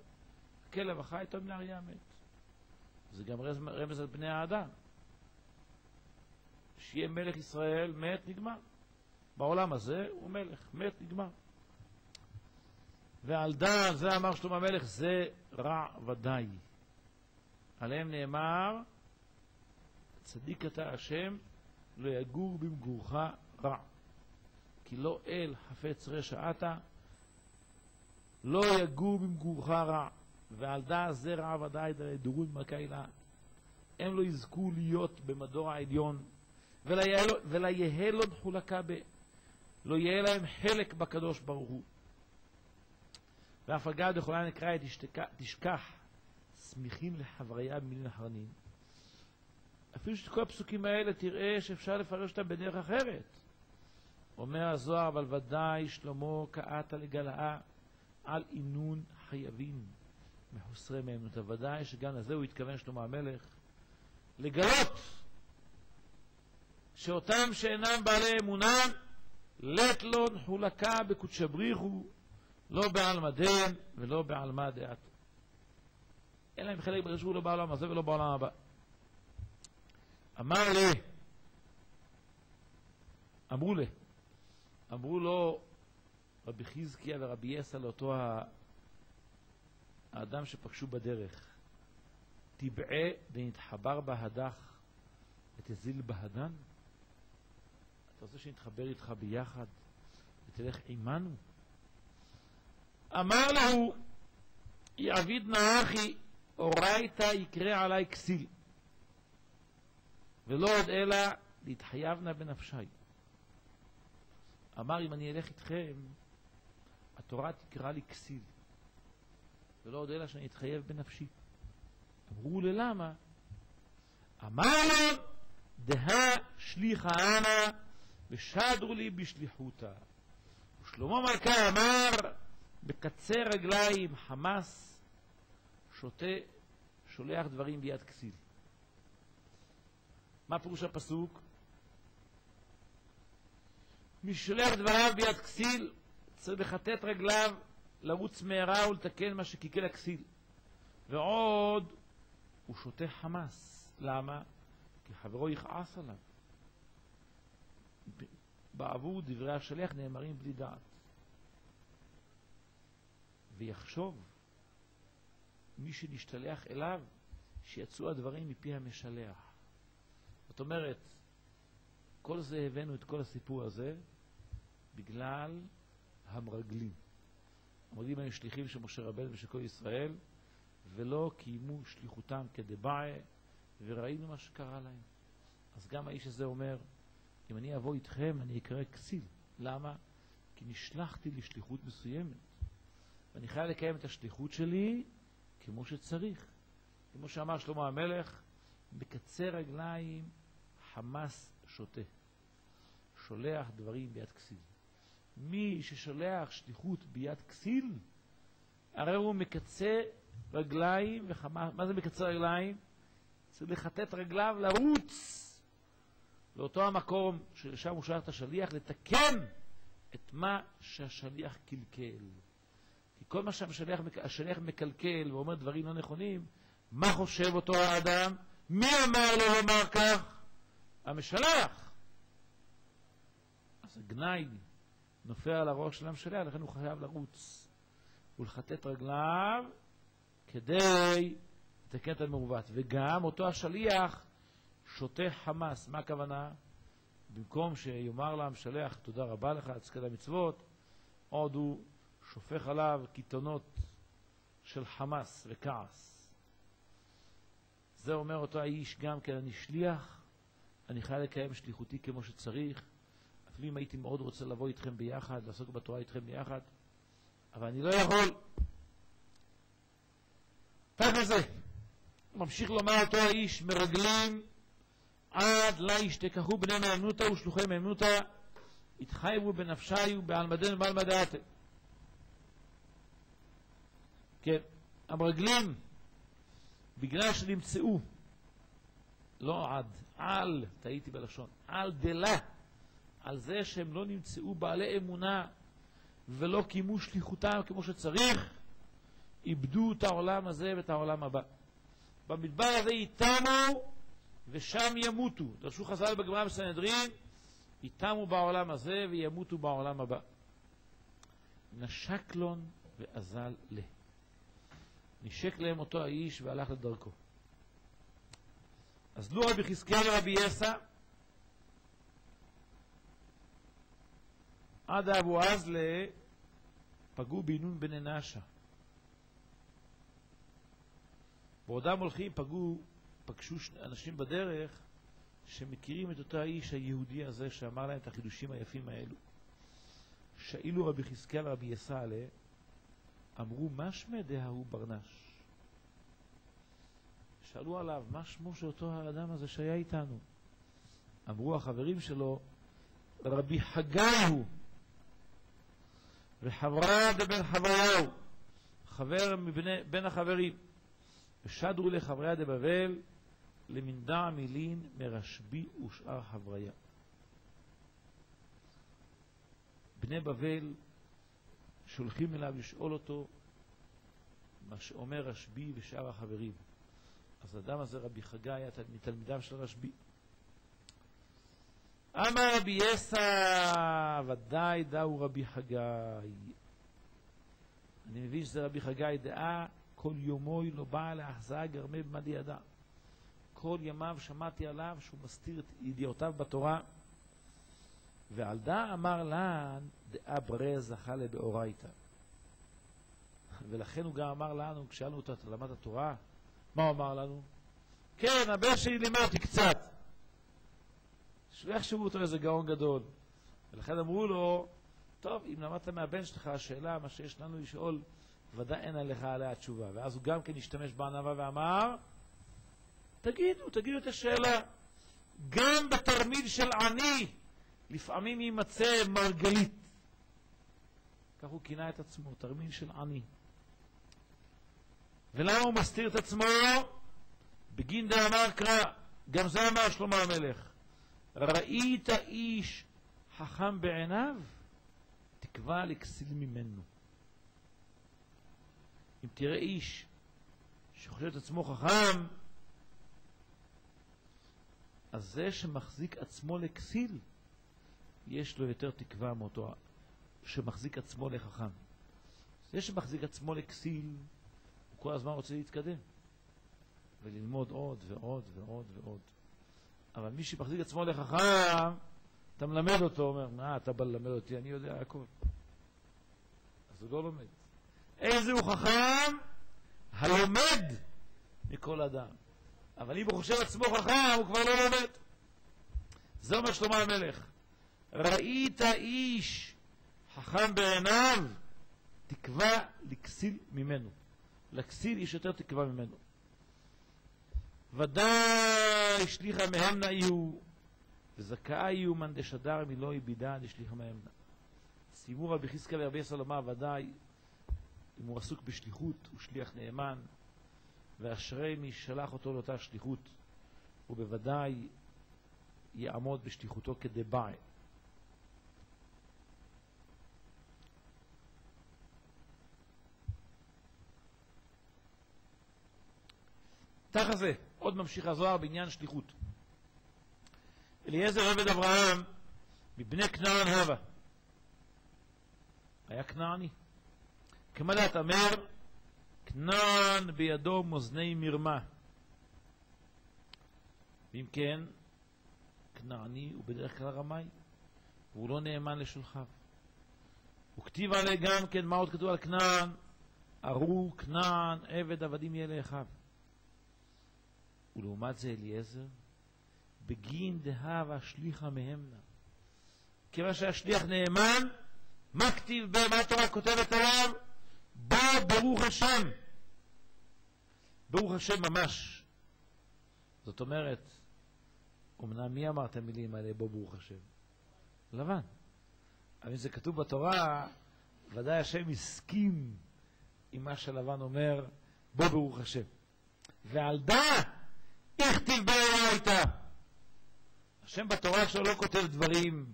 הכלב החי טוב מן האריה המת. זה גם רמז על בני האדם. שיהיה מלך ישראל, מת, נגמר. בעולם הזה הוא מלך, מת, נגמר. ועל דן, זה אמר שלמה המלך, זה רע ודאי. עליהם נאמר, צדיק אתה השם, לא יגור במגורך רע. כי לא אל חפץ רשע אתה, לא יגור במגורך רע. ועל דעת זה רע ודאי דורון מקהילה. הם לא יזכו להיות במדור העליון, ולא יהיה לו נחולקה לא יהיה להם חלק בקדוש ברוך הוא. ואף אגב יכולה נקרא את תשכח שמחים לחבריה במילים אחרונים. אפילו שכל הפסוקים האלה תראה שאפשר לפרש אותם בדרך אחרת. אומר הזוהר, אבל ודאי שלמה קעתה לגלאה על עינון חייבים מחוסרי מאמנותא. ודאי שגם לזה הוא התכוון שלמה המלך, לגלות שאותם שאינם בעלי אמונה, לית לו נחולקה בקודשא בריחו, לא בעלמא דין ולא בעלמא דעתה. אין להם חלק בקדוש ברוך הוא, לא בעולם הזה ולא בעולם הבא. אמר לי, אמרו לו רבי חזקיה ורבי יסע לאותו האדם שפגשו בדרך, תבעה ונתחבר בהדך ותזיל בהדן? אתה רוצה שנתחבר איתך ביחד ותלך עמנו? אמר לו, יעביד נאחי אורייתא יקרא עלי כסיל, ולא עוד אלא להתחייבנה בנפשי. אמר, אם אני אלך איתכם, התורה תקרא לי כסיל, ולא עוד אלא שאני אתחייב בנפשי. אמרו ללמה? אמר לו, דהה שליחה אנא ושדרו לי בשליחותה. ושלמה מלכה אמר, בקצה רגליים חמאס שותה שולח דברים ביד כסיל. מה פירוש הפסוק? מי שולח דבריו ביד כסיל צריך לחטט רגליו, לרוץ מהרה ולתקן מה שקיקל הכסיל. ועוד הוא שותה חמאס. למה? כי חברו יכעס עליו. בעבור דברי השליח נאמרים בלי דעת. ויחשוב מי שנשתלח אליו שיצאו הדברים מפי המשלח. זאת אומרת, כל זה הבאנו את כל הסיפור הזה בגלל המרגלים. המרגלים היו שליחים של משה רבנו ושל כל ישראל, ולא קיימו שליחותם כדבעי, וראינו מה שקרה להם. אז גם האיש הזה אומר, אם אני אבוא איתכם אני אקרא כסיל. למה? כי נשלחתי לשליחות מסוימת, ואני חייב לקיים את השליחות שלי כמו שצריך. כמו שאמר שלמה המלך, בקצה רגליים חמאס שותה, שולח דברים ביד כסיל. מי ששולח שליחות ביד כסיל, הרי הוא מקצה רגליים וחמאס. מה זה מקצה רגליים? צריך לחטט רגליו, לרוץ לאותו המקום שלשם הוא שלח את השליח, לתקן את מה שהשליח קלקל. כי כל מה שהשליח מקלקל ואומר דברים לא נכונים, מה חושב אותו האדם? מי אמר לו לומר כך? המשלח. אז הגנאי נופל על הראש של המשלח, לכן הוא חייב לרוץ ולחטט רגליו כדי לתקן את המעוות. וגם אותו השליח שותה חמאס. מה הכוונה? במקום שיאמר לה המשלח תודה רבה לך, תזכה למצוות, עוד הוא שופך עליו קיתונות של חמאס וכעס. זה אומר אותו האיש גם כן, אני שליח, אני חייב לקיים שליחותי כמו שצריך, אפילו אם הייתי מאוד רוצה לבוא איתכם ביחד, לעסוק בתורה איתכם ביחד, אבל אני לא יכול. ככה זה. ממשיך לומר אותו האיש, מרגלים עד לה ישתכחו בני מאמנותא ושלוחי מאמנותא, התחייבו בנפשי ובעלמדנו ובעלמא דעתי. כן, המרגלים, בגלל שנמצאו, לא על, טעיתי בלשון, על דלה, על זה שהם לא נמצאו בעלי אמונה ולא קיימו שליחותם כמו שצריך, איבדו את העולם הזה ואת העולם הבא. במדבר הזה איתנו ושם ימותו. דרשו חז"ל בגמרא בסנהדרין, איתנו בעולם הזה וימותו בעולם הבא. נשק לון ואזל לה. נשק להם אותו האיש והלך לדרכו. אז לו רבי חזקיה ורבי יסע עד אבו עזלה פגעו בינון בני נשה. בעודם הולכים פגשו אנשים בדרך שמכירים את אותו האיש היהודי הזה שאמר להם את החידושים היפים האלו. שאילו רבי חזקיה ורבי יסע עליה, אמרו, מה שמה דההוא ברנש? שאלו עליו, מה שמו של אותו האדם הזה שהיה איתנו? אמרו החברים שלו, רבי חגי הוא, וחברה דבן חבריהו, חבר בין החברים. ושדרו לחבריה דבבל, למנדע מילין מרשבי ושאר חבריה. בני בבל שולחים אליו לשאול אותו מה שאומר רשבי ושאר החברים. אז האדם הזה רבי חגי היה מתלמידיו של רשבי. אמר רבי יסא, ודאי דאו רבי חגי. אני מבין שזה רבי חגי דעה, כל יומוי לא בא להחזאה גרמי במדי ידע. כל ימיו שמעתי עליו שהוא מסתיר את ידיעותיו בתורה. ועל דא אמר לן דאה ברי זכה לבאורייתא. ולכן הוא גם אמר לנו, כשאלנו אותו, אתה למד התורה? מה הוא אמר לנו? כן, הבן שלי לימד אותי קצת. איך שהוא אותו איזה גאון גדול. ולכן אמרו לו, טוב, אם למדת מהבן שלך, השאלה, מה שיש לנו לשאול, ודאי אין עליך עליה תשובה. ואז הוא גם כן השתמש בענווה ואמר, תגידו את השאלה. גם בתרמיל של עני, לפעמים יימצא מרגלית. כך הוא כינה את עצמו, תרמיל של עני. ולמה הוא מסתיר את עצמו? בגין דאמר קרא, גם זה אמר שלמה המלך, ראית איש חכם בעיניו, תקווה לכסיל ממנו. אם תראה איש שחושב את עצמו חכם, אז זה שמחזיק עצמו לכסיל, יש לו יותר תקווה מאותו שמחזיק עצמו לחכם. זה שמחזיק עצמו לכסיל, הוא כל הזמן רוצה להתקדם וללמוד עוד ועוד ועוד ועוד. אבל מי שמחזיק עצמו לחכם, אתה מלמד אותו, אומר, מה אתה בא ללמד אותי, אני יודע הכל. אז הוא לא לומד. איזה הוא חכם? הלומד מכל אדם. אבל אם הוא חושב עצמו חכם, הוא כבר לא לומד. זה אומר שלמה המלך, ראית איש חכם בעיניו, תקווה לכסיל ממנו. לכסיל יש יותר תקווה ממנו. ודאי שליחה מהמנה יהיו, וזכאי יהיו מן דשדר מלא יבידה דשליחה מהמנה. סיימו רבי חזקיה ורבי יסא לומר, ודאי אם הוא עסוק בשליחות הוא שליח נאמן, ואשרי מי שלח אותו לאותה שליחות, הוא בוודאי יעמוד בשליחותו כדבעי. תחת זה, עוד ממשיך הזוהר בעניין שליחות. אליעזר עבד אברהם מבני כנען הווה. היה כנעני. כמדת אמר, כנען בידו מאזני מרמה. ואם כן, כנעני הוא בדרך כלל רמאי, והוא לא נאמן לשולחיו. וכתיב עליה גם כן, מה עוד כתוב על כנען? ארור כנען עבד עבדים יהיה לאחיו. ולעומת זה אליעזר, בגין דהבה שליחה מהמנה. כיוון שהשליח נאמן, מה כתיב, מה התורה כותבת עליו? בא ברוך השם. ברוך השם ממש. זאת אומרת, אמנם מי אמר את המילים האלה, בוא ברוך השם? לבן. אבל אם זה כתוב בתורה, ודאי השם הסכים עם מה שלבן אומר, בוא ברוך השם. ועל דעת, הכתיב באורייתא. השם בתורה שלו לא כותב דברים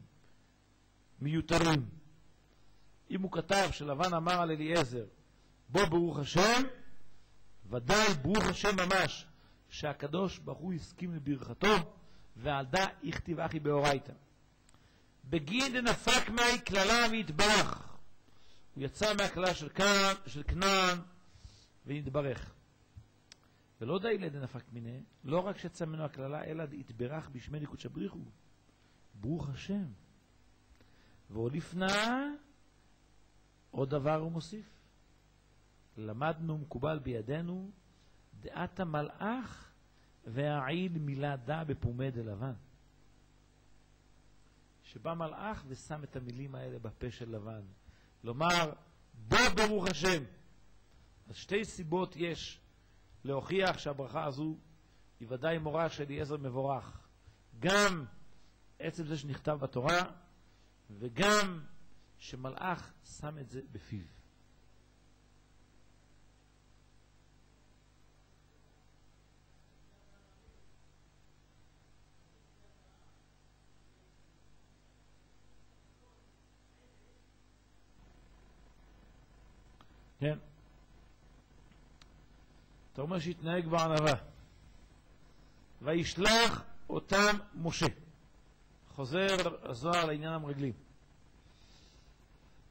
מיותרים. אם הוא כתב שלבן אמר על אליעזר, בוא ברוך השם, ודאי ברוך השם ממש, שהקדוש ברוך הוא הסכים לברכתו, ועל דא הכתיב אחי באורייתא. בגין דנפק מהי כללה והתברך. הוא יצא מהכללה של כנען והתברך. ולא די לדנפק מיני, לא רק שיצא ממנו הכללה, אלא התברך בשמי קודשא בריחו. ברוך השם. ועוד לפנה, עוד דבר הוא מוסיף. למדנו מקובל בידינו, דעת המלאך והעיל מילה דע בפומד הלבן. שבא מלאך ושם את המילים האלה בפה של לבן. לומר, בוא ברוך השם. אז שתי סיבות יש להוכיח שהברכה הזו היא ודאי מורה של אליעזר מבורך. גם עצם זה שנכתב בתורה, וגם שמלאך שם את זה בפיו. כן. אתה אומר שהתנהג בענווה. וישלח אותם משה. חוזר הזוהר לעניין המרגלים.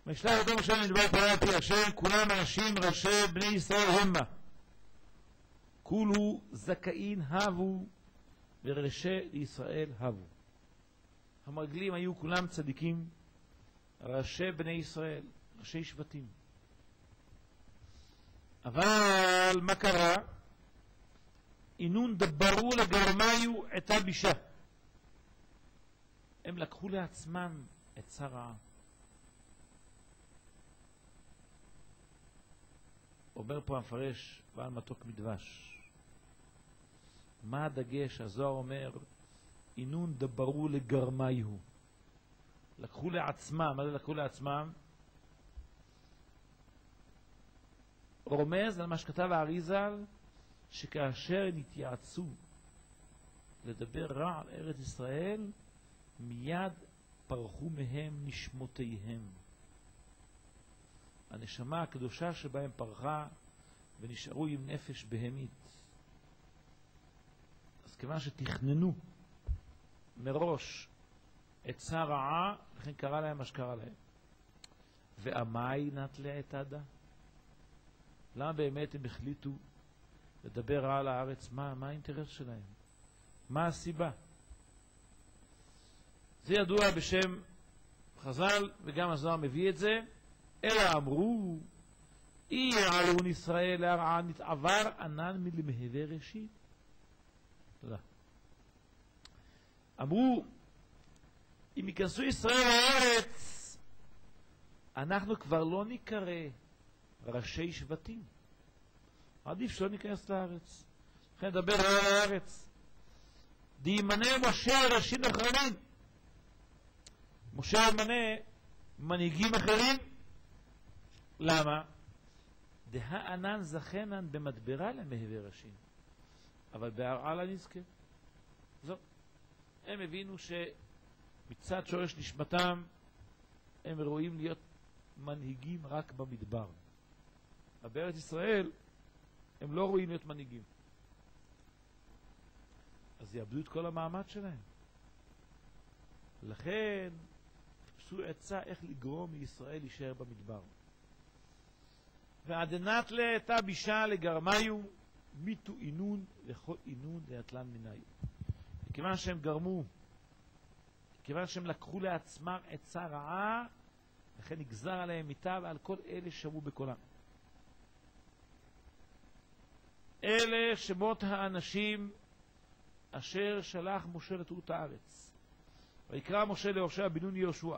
וישלח אותו משה מדבר תורה על פי השם, כולם אנשים ראשי בני ישראל המה. כולו זכאין הבו וראשי ישראל הבו. המרגלים היו כולם צדיקים, ראשי בני ישראל, ראשי שבטים. אבל מה קרה? אינון דברו לגרמיו את הבישה. הם לקחו לעצמם את שרה. אומר פה המפרש בעל מתוק מדבש. מה הדגש? הזוהר אומר אינון דברו לגרמיו. לקחו לעצמם. מה זה לקחו לעצמם? רומז על מה שכתב האריזל, שכאשר נתייעצו לדבר רע על ארץ ישראל, מיד פרחו מהם נשמותיהם. הנשמה הקדושה שבהם פרחה ונשארו עם נפש בהמית. אז כיוון שתכננו מראש עצה רעה, לכן קרה להם מה שקרה להם. ועמי נטלה את עדה? למה באמת הם החליטו לדבר רע על הארץ? מה האינטרס שלהם? מה הסיבה? זה ידוע בשם חז"ל, וגם הזוהר מביא את זה. אלא אמרו, אי יעלון ישראל להרעה נתעבר ענן מלמהווה ראשית. תודה. אמרו, אם ייכנסו ישראל לארץ, אנחנו כבר לא נקרא ראשי שבטים. עדיף שלא ניכנס לארץ. לכן נדבר על הארץ. דימנה משה ראשים אחרים. משה ימנה מנהיגים אחרים. למה? דהענן זכנן במדברה למהווה ראשים. אבל בהרעה לה נזכה. זאת. הם הבינו שמצד שורש נשמתם הם רואים להיות מנהיגים רק במדבר. אבל בארץ ישראל הם לא רואים להיות מנהיגים. אז יאבדו את כל המעמד שלהם. לכן חיפשו עצה איך לגרום לישראל להישאר במדבר. ועדנת לאתה בישה לגרמיו מיתו אינון לכל אינון ליתלן מניו. כיוון שהם גרמו, כיוון שהם לקחו לעצמם עצה רעה, לכן נגזר עליהם מיתה ועל כל אלה שמעו בקולם. אלה שמות האנשים אשר שלח משה לטעות הארץ. ויקרא משה להושע בן נון יהושע.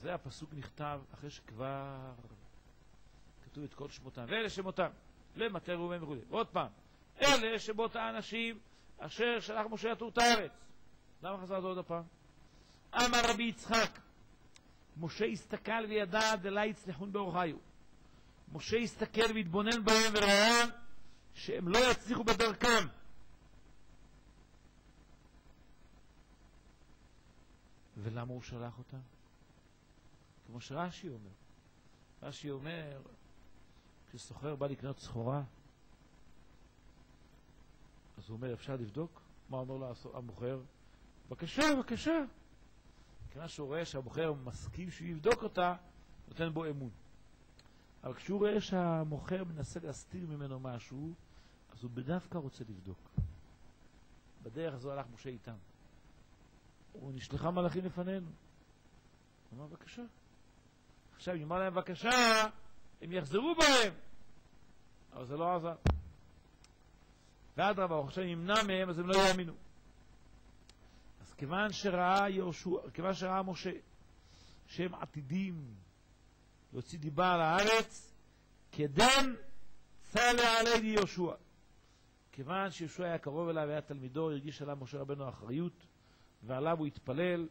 זה הפסוק נכתב אחרי שכבר כתוב את כל שמותם. ואלה שמותם, למטה ראובן וכו'. ועוד פעם, אלה שמות האנשים אשר שלח משה לטעות הארץ. למה חזר עוד הפעם? אמר רבי יצחק, משה הסתכל וידע דלה יצלחון באורחיו. משה הסתכל והתבונן בהם וראה שהם לא יצליחו בדרכם. ולמה הוא שלח אותם? כמו שרש"י אומר. רש"י אומר, כשסוחר בא לקנות סחורה, אז הוא אומר, אפשר לבדוק? מה אומר לו המוכר? בבקשה, בבקשה. כיוון שהוא רואה שהמוכר מסכים שהוא יבדוק אותה, נותן בו אמון. אבל כשהוא רואה שהמוכר מנסה להסתיר ממנו משהו, אז הוא בדווקא רוצה לבדוק. בדרך הזו הלך משה איתם. הוא נשלחה מלאכים לפנינו. הוא אמר, בבקשה. עכשיו, אם אמר להם בבקשה, הם יחזרו בהם. אבל זה לא עזר. ועד רבה, עכשיו נמנע מהם, אז הם לא יאמינו. אז כיוון שראה משה שהם עתידים להוציא דיבה על הארץ, כדן צלה עלי יהושע. כיוון שיהושע היה קרוב אליו והיה תלמידו, הרגיש עליו משה רבנו אחריות, ועליו הוא התפלל,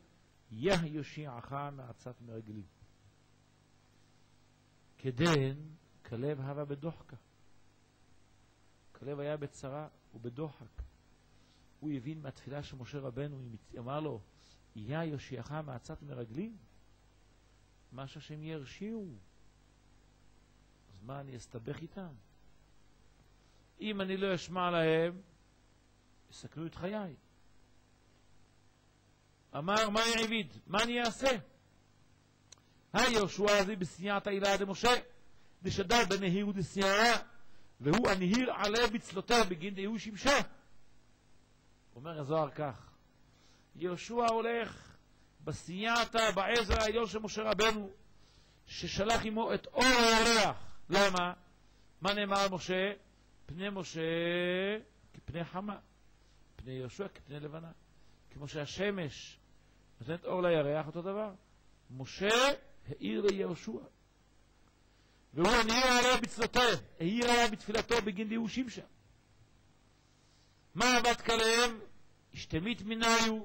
יה יושיעך מעצת מרגלים. כדן, כלב הווה בדוחקה. כלב היה בצרה ובדוחק. הוא הבין מהתפילה של משה רבנו, אמר לו, יה יושיעך מעצת מרגלים? מה שהשם ירשיעו. אז מה, אני אסתבך איתם? אם אני לא אשמע להם, יסכנו את חיי. אמר, מה יעביד? מה אני אעשה? היהושע הזה בסייעתא אילאה דמשה, דשדל בנהיר ודסייעה, והוא הנהיר עלה בצלותיה בגין דהוא שמשה. אומר הזוהר כך, יהושע הולך בסייעתא, בעזר העליון של משה רבנו, ששלח עמו את אור הירח. למה? מה נאמר על משה? פני משה כפני חמה, פני יהושע כפני לבנה. כמו שהשמש נותנת אור לירח, אותו דבר. משה העיר ליהושע, והוא הנהיר עליה בצלותיו, העיר עליה בתפילתו בגין דהוא שמשה. מה בת כלב? השתמית מניו,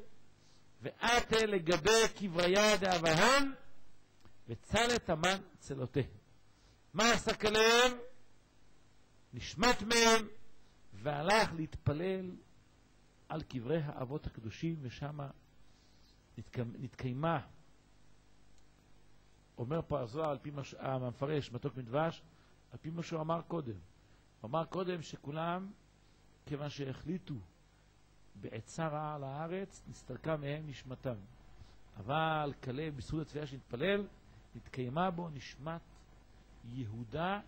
ואתה לגבי קבריה דאבהן, וצלת המן צלותה. מה עשה כלב? נשמט מהם, והלך להתפלל על קברי האבות הקדושים, ושם נתקיימה. אומר פה הזוהר, על פי המפרש, מתוק מדבש, על פי מה שהוא אמר קודם. הוא אמר קודם שכולם, כיוון שהחליטו בעצה רעה על הארץ, נסתלקה מהם נשמתם. אבל כלב, בזכות התפילה שנתפלל, נתקיימה בו נשמת יהודה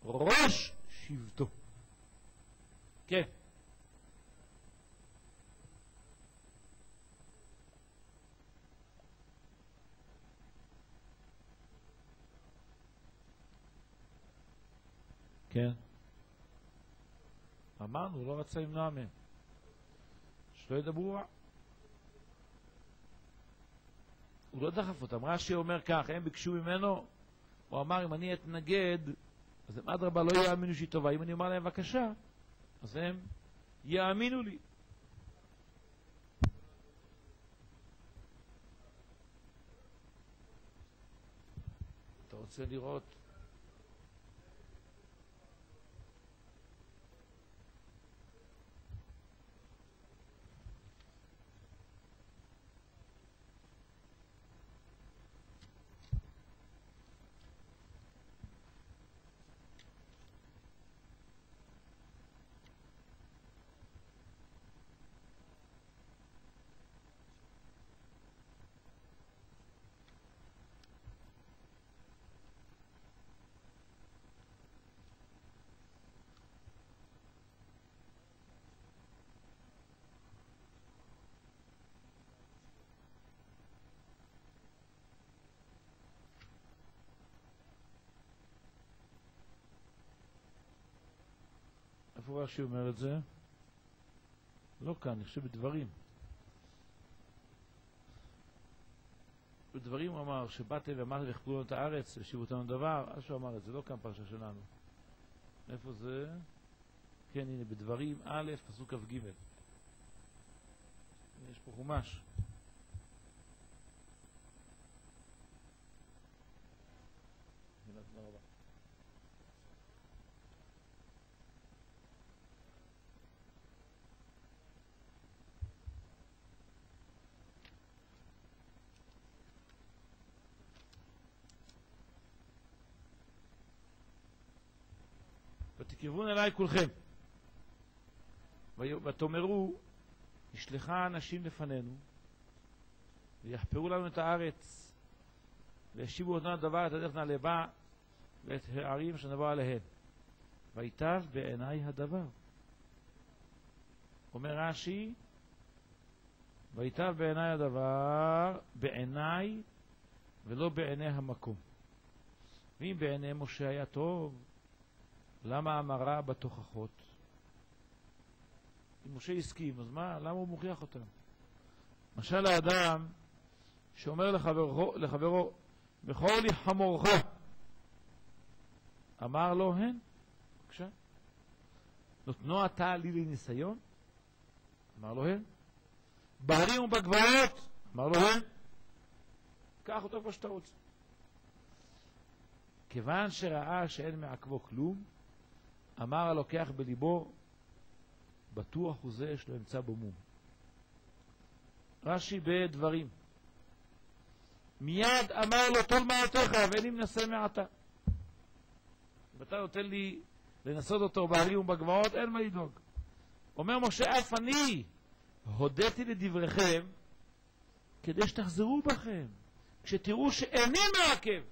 ראש שבטו. כן. כן. אמרנו, הוא לא רצה למנוע מהם. שלא ידברו רע. הוא לא דחף אותם. רש"י אומר כך, הם ביקשו ממנו, הוא אמר, אם אני אתנגד, אז הם אדרבה לא יאמינו שהיא טובה. אם אני אומר להם בבקשה, אז הם יאמינו לי. אתה רוצה לראות? איפה רש"י אומר את זה? לא כאן, אני חושב בדברים. בדברים הוא אמר שבאתם ואמרתם והחפרו לנו את הארץ והשיבו אותנו דבר, אז שהוא אמר את זה, לא כאן פרשה שלנו. איפה זה? כן, הנה, בדברים א', פסוק כ"ג. יש פה חומש. תודה רבה. ותקרבון אליי כולכם ותאמרו, נשלחה אנשים לפנינו ויחפרו לנו את הארץ וישיבו אותנו דבר את הדרך נעלבה ואת הערים שנבוא עליהן, ויטב בעיניי הדבר. אומר רש"י, ויטב בעיניי הדבר, בעיניי ולא בעיני המקום. ואם בעיני משה היה טוב, למה המראה בתוכחות? אם משה הסכים, אז מה? למה הוא מוכיח אותם? משל האדם שאומר לחברו, בכור לי חמורך, אמר לו, הן, בבקשה. נותנו אתה לי לניסיון? אמר לו, הן. בהרים ובגבעות? אמר לו, הן. קח אותו כמו שאתה רוצה. כיוון שראה שאין מעכבו כלום, אמר הלוקח בליבו, בטוח הוא זה יש לו אמצא בו מום. רש"י בדברים, מיד אמר לו, טול מעלתך ואני מנסה מעתה. אם אתה נותן לי לנסות אותו בהרים ובגבעות, אין מה לדאוג. אומר משה, אף אני הודיתי לדבריכם כדי שתחזרו בכם, כשתראו שאיני מעכב.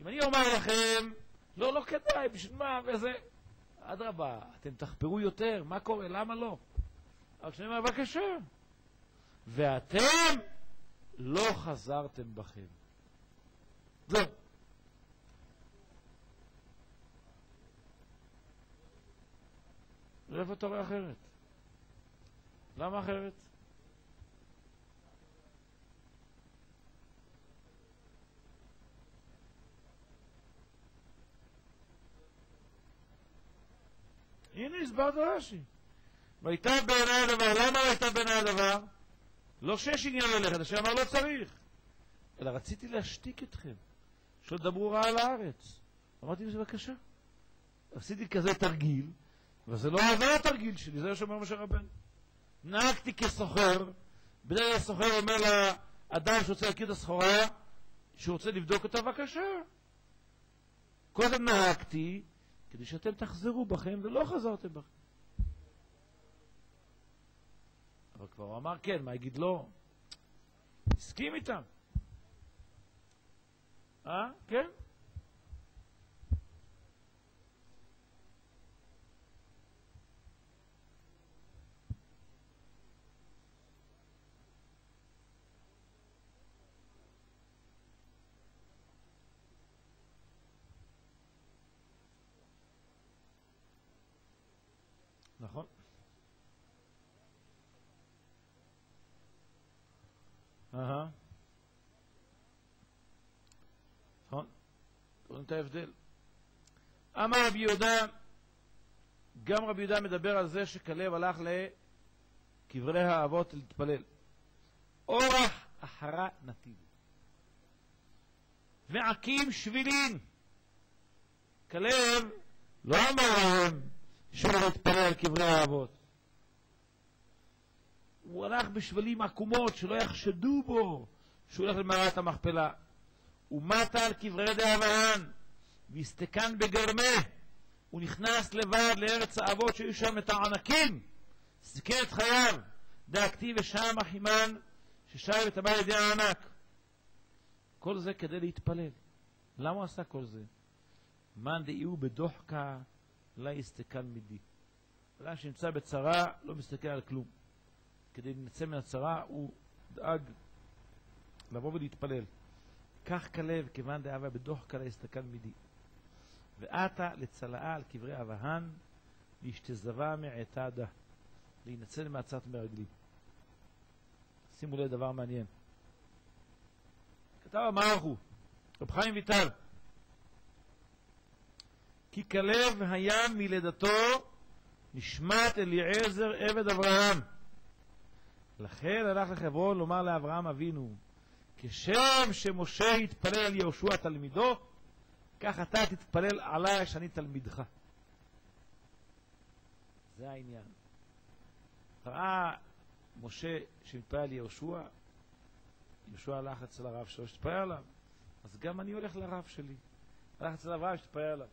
אם אני אומר לכם, לא כדאי, בשביל מה, וזה, אדרבה, אתם תחפרו יותר, מה קורה, למה לא? אבל כשאני אומר, בבקשה, ואתם לא חזרתם בכם. זהו. ואיפה אתה רואה אחרת? למה אחרת? הנה הסברת רש"י. והייתה בעיני הדבר. למה הייתה בעיני הדבר? לא שיש עניין ללכת, השם אמר לא צריך. אלא רציתי להשתיק אתכם, שלא תדברו רע על הארץ. אמרתי לזה בבקשה. עשיתי כזה תרגיל, וזה לא עבר התרגיל שלי, זה שאומר משה רבנו. נהגתי כסוחר, בדרך כלל הסוחר אומר לאדם שרוצה להכיר את הסחורה, שהוא רוצה לבדוק אותה, בבקשה. קודם נהגתי, כדי שאתם תחזרו בכם, ולא חזרתם בכם. אבל כבר הוא אמר כן, מה יגיד לא? הסכים איתם. כן? נכון. נכון. רואים את ההבדל. אמר רבי יהודה, גם רבי יהודה מדבר על זה שכלב הלך לקברי האבות להתפלל. אורח אחרה נתיב. ועקים שבילין. כלב לא אמר להם שהוא להתפלל על קברי האבות. הוא הלך בשבלים עקומות שלא יחשדו בו שהוא הולך למערת המכפלה. ומטה על קברי דאברהם והסתכן בגרמה. הוא נכנס לבד לארץ האבות שהיו שם את הענקים, סיכן את חייו, דאקתי ושם אחימן ששי וטמא ידי הענק. כל זה כדי להתפלל. למה הוא עשה כל זה? מן דאיהו בדוחקה לא יסתכן מדי. אדם שנמצא בצרה לא מסתכל על כלום. כדי לנצא מהצרה הוא דאג לבוא ולהתפלל. כך כלב כיוון דאבה בדוחקה לא יסתכן מדי. ועתה לצלעה על קברי אברהם להשתזבה מעתדה, להינצל מעצת מרגלים. שימו לב דבר מעניין. כתב המערכו רב חיים ויטל, כי כלב היה מלידתו נשמת אליעזר עבד אברהם, לכן הלך לחברון לומר לאברהם אבינו, כשם שמשה התפלל על יהושע תלמידו, כך אתה תתפלל עליי שאני תלמידך. זה העניין. ראה משה שמתפלל על יהושע, יהושע הלך אצל הרב שלו שתתפלל עליו, אז גם אני הולך לרב שלי, הלך אצל הרב שתתפלל עליו.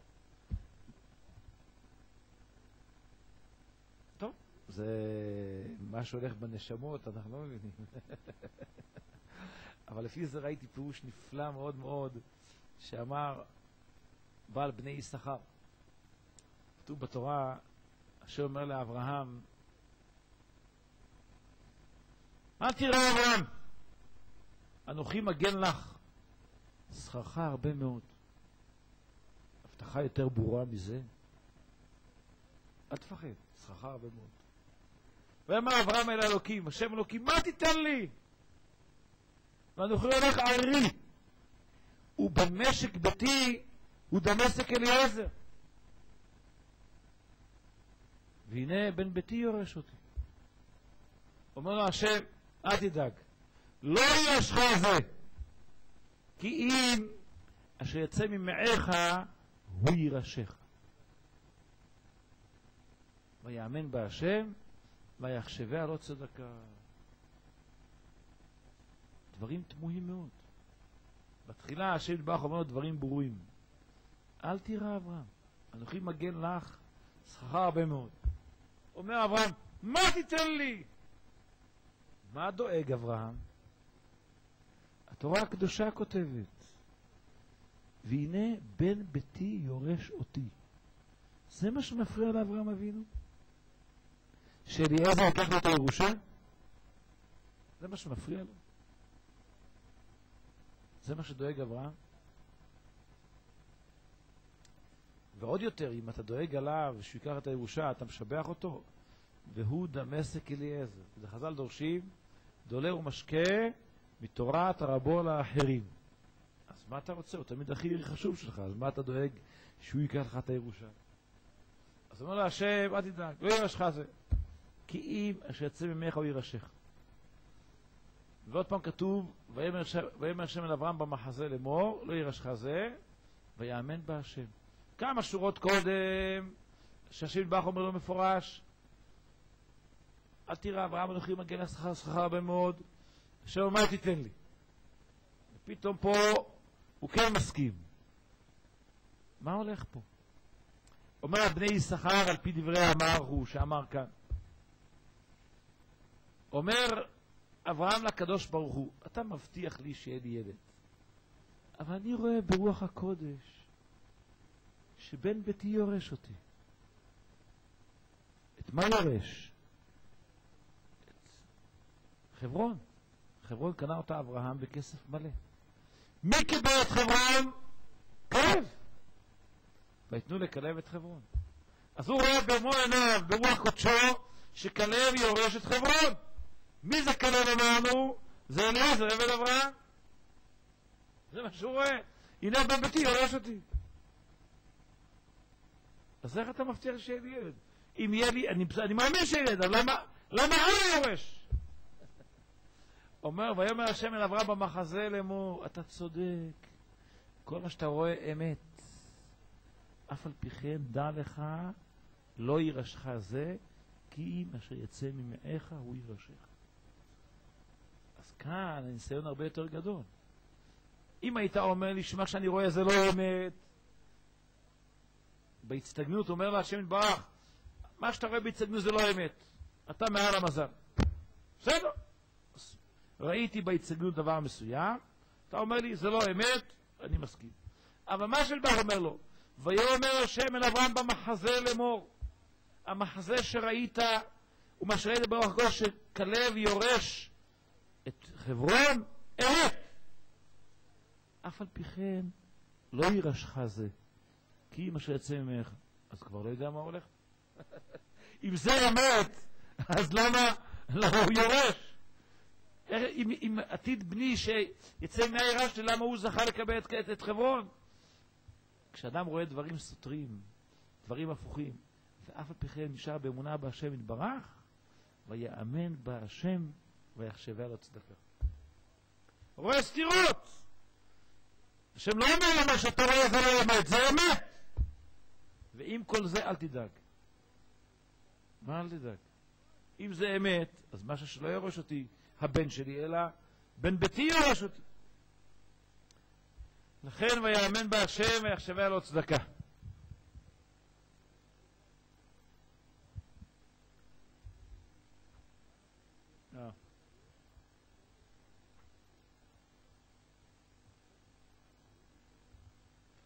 טוב, זה מה שהולך בנשמות, אנחנו לא מבינים. אבל לפי זה ראיתי פירוש נפלא מאוד מאוד, שאמר בעל בני יששכר. כתוב בתורה, אשר אומר לאברהם, אל תירא אברהם, אנוכי מגן לך, שכרך הרבה מאוד. הבטחה יותר ברורה מזה? אל תפחד, שכרך הרבה מאוד. ואמר אברהם אל אלוקים, השם אלוקים, מה תיתן לי? ואנוכי הולך ערי, ובמשק ביתי הוא דמשק אליעזר. והנה בן ביתי יורש אותי. אומר לו השם, אל תדאג, לא ירשך זה, כי אם אשר יצא ממעיך הוא ירשך. ויאמן בהשם ויחשבה לא צדקה. דברים תמוהים מאוד. בתחילה השם יתברך אומר דברים ברורים. אל תירא אברהם, אנוכי מגן לך שכר הרבה מאוד. אומר אברהם, מה תיתן לי? מה דואג אברהם? התורה הקדושה כותבת, והנה בן ביתי יורש אותי. זה מה שמפריע לאברהם אבינו? שאליעזר יקח לו את הירושה? זה מה שמפריע לו? זה מה שדואג אברהם? ועוד יותר, אם אתה דואג עליו שהוא ייקח את הירושה, אתה משבח אותו, והוא דמשק אליעזר. זה חז"ל דורשים, דולה ומשקה מתורת הרבו לאחרים. אז מה אתה רוצה? הוא תמיד הכי חשוב שלך, אז מה אתה דואג שהוא ייקח לך את הירושה? אז אומר לה השם, אל תדאג, לא ירשך זה. כי אם אשר יצא ממך הוא ירשך. ועוד פעם כתוב, ויאמר השם אל אברהם במחזה לאמור, לא ירשך זה, ויאמן בה השם. כמה שורות קודם, שהשם יתברך אומר לו מפורש, אל תראה, אברהם אנוכי מגן לך שכר הרבה מאוד, השם אומר, מה תיתן לי? ופתאום פה הוא כן מסכים. מה הולך פה? אומר בני יששכר על פי דברי אמר הוא, שאמר כאן. אומר אברהם לקדוש ברוך הוא, אתה מבטיח לי שיהיה לי ילד, אבל אני רואה ברוח הקודש שבן ביתי יורש אותי. את מה יורש? את חברון. חברון קנה אותה אברהם בכסף מלא. מי קיבל את חברון? כלב. ויתנו לכלב את חברון. אז הוא רואה במו עיניו, ברוח קודשו, שכלב יורש את חברון. מי זה כלב אמרנו? זה אליעזר עבד אברהם. זה מה שהוא רואה. הנה בן ביתי יורש אותי. אז איך אתה מבטיח שיהיה לי ילד? אם יהיה לי, אני מאמין שיהיה ילד, אבל למה הוא יורש? אומר, ויאמר השם אל אברהם במחזה לאמור, אתה צודק, כל מה שאתה רואה אמת. אף על פי כן דע לך, לא ירשך זה, כי אם אשר יצא ממעיך הוא ירשך. אז כאן הניסיון הרבה יותר גדול. אם היית אומר לי שמה שאני רואה זה לא אמת, בהצטגנות אומר לה השם יתברך, מה שאתה רואה בהצטגנות זה לא אמת, אתה מעל המזל. בסדר, ראיתי בהצטגנות דבר מסוים, אתה אומר לי זה לא אמת, אני מסכים. אבל מה שלבך אומר לו, ויאמר השם אל אברהם במחזה לאמור, המחזה שראית ומה שראית ברוח הקודש שכלב יורש את חברון, אמת. אף על פי כן לא ירשך זה, כי אם אשר יצא ממך, אז כבר לא יודע מה הולך. אם זה אמת, אז למה הוא יורש? אם עתיד בני שיצא מהירש, למה הוא זכה לקבל את חברון? כשאדם רואה דברים סותרים, דברים הפוכים, ואף על פי כן נשאר באמונה בהשם יתברך, ויאמן בהשם ויחשבה לו צדקה. רואה סתירות. השם לא אומר למה שאתה רואה זה לא אמת, זה אמת. ועם כל זה אל תדאג. מה אל תדאג? אם זה אמת, אז משהו שלא יורש אותי הבן שלי, אלא בן ביתי יורש אותי. לכן ויאמן בהשם ויחשבה לו צדקה.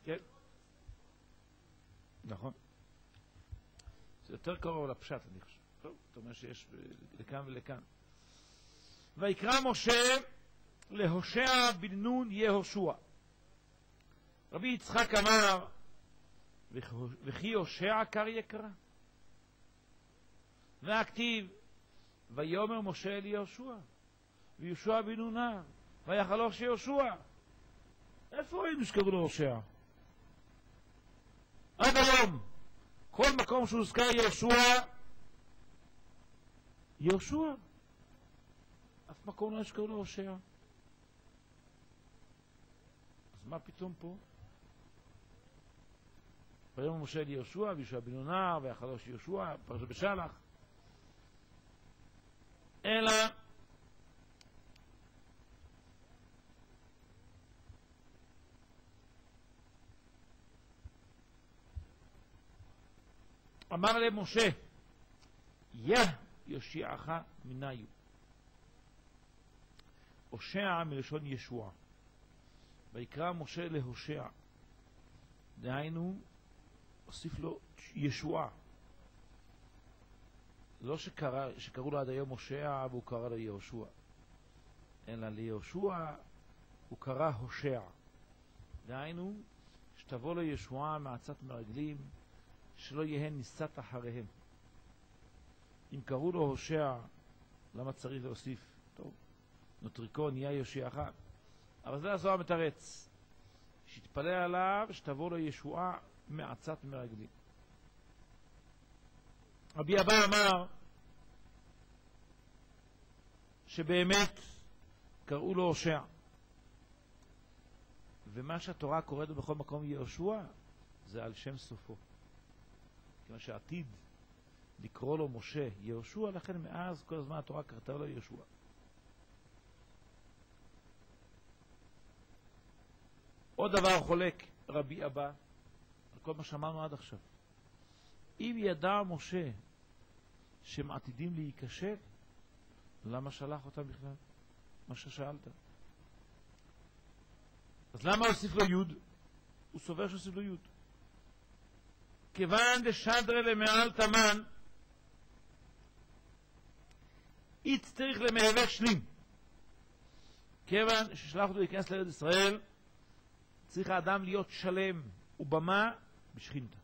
כן. נכון. זה יותר קרוב לפשט, אני חושב. טוב, אתה אומר שיש לכאן ולכאן. ויקרא משה להושע בן נון יהושע. רבי יצחק אמר, וכי הושע קר יקרא. והכתיב, ויאמר משה אל יהושע, ויהושע בן נון נער, ויחלוש יהושע. איפה ראינו שקראו לו הושע? עד היום, כל מקום שהוזכר יהושע, אף מקום לא שקראו לו הושע. אז מה פתאום פה? ויאמר משה אל יהושע, ויהושע בן נון נער, ויחלוש יהושע, פרשת בשלח. אלא אמר למשה, יה יושיעך מניו. הושע מלשון ישוע. ויקרא משה להושע. דהיינו, הוסיף לו ישועה. לא שקראו לו עד היום משה והוא קרא לו יהושע. אלא ליהושע הוא קרא הושע. דהיינו, שתבוא לו ישועה מעצת מרגלים, שלא יהיה ניסת אחריהם. אם קראו לו הושע, למה צריך להוסיף? טוב, נוטריקו נהיה יושיעך. אבל זה הזוהר מתרץ. שיתפלל עליו, שתבוא לו ישועה מעצת מרגלים. רבי אבא אמר שבאמת קראו לו הושע. ומה שהתורה קוראת לו בכל מקום יהושע, זה על שם סופו. כיוון שעתיד לקרוא לו משה יהושע, לכן מאז כל הזמן התורה קרתה לו יהושע. עוד דבר חולק רבי אבא על כל מה שאמרנו עד עכשיו. אם ידע משה שהם עתידים להיכשל, למה שלח אותם בכלל? מה ששאלת. אז למה הוסיף לו יוד? הוא סובר שהוסיף לו יוד. כיוון דשדרה למעל תמן, איץ צריך למהווה שלים. כיוון ששלח אותו להיכנס לארץ ישראל, צריך האדם להיות שלם ובמה בשכינתה.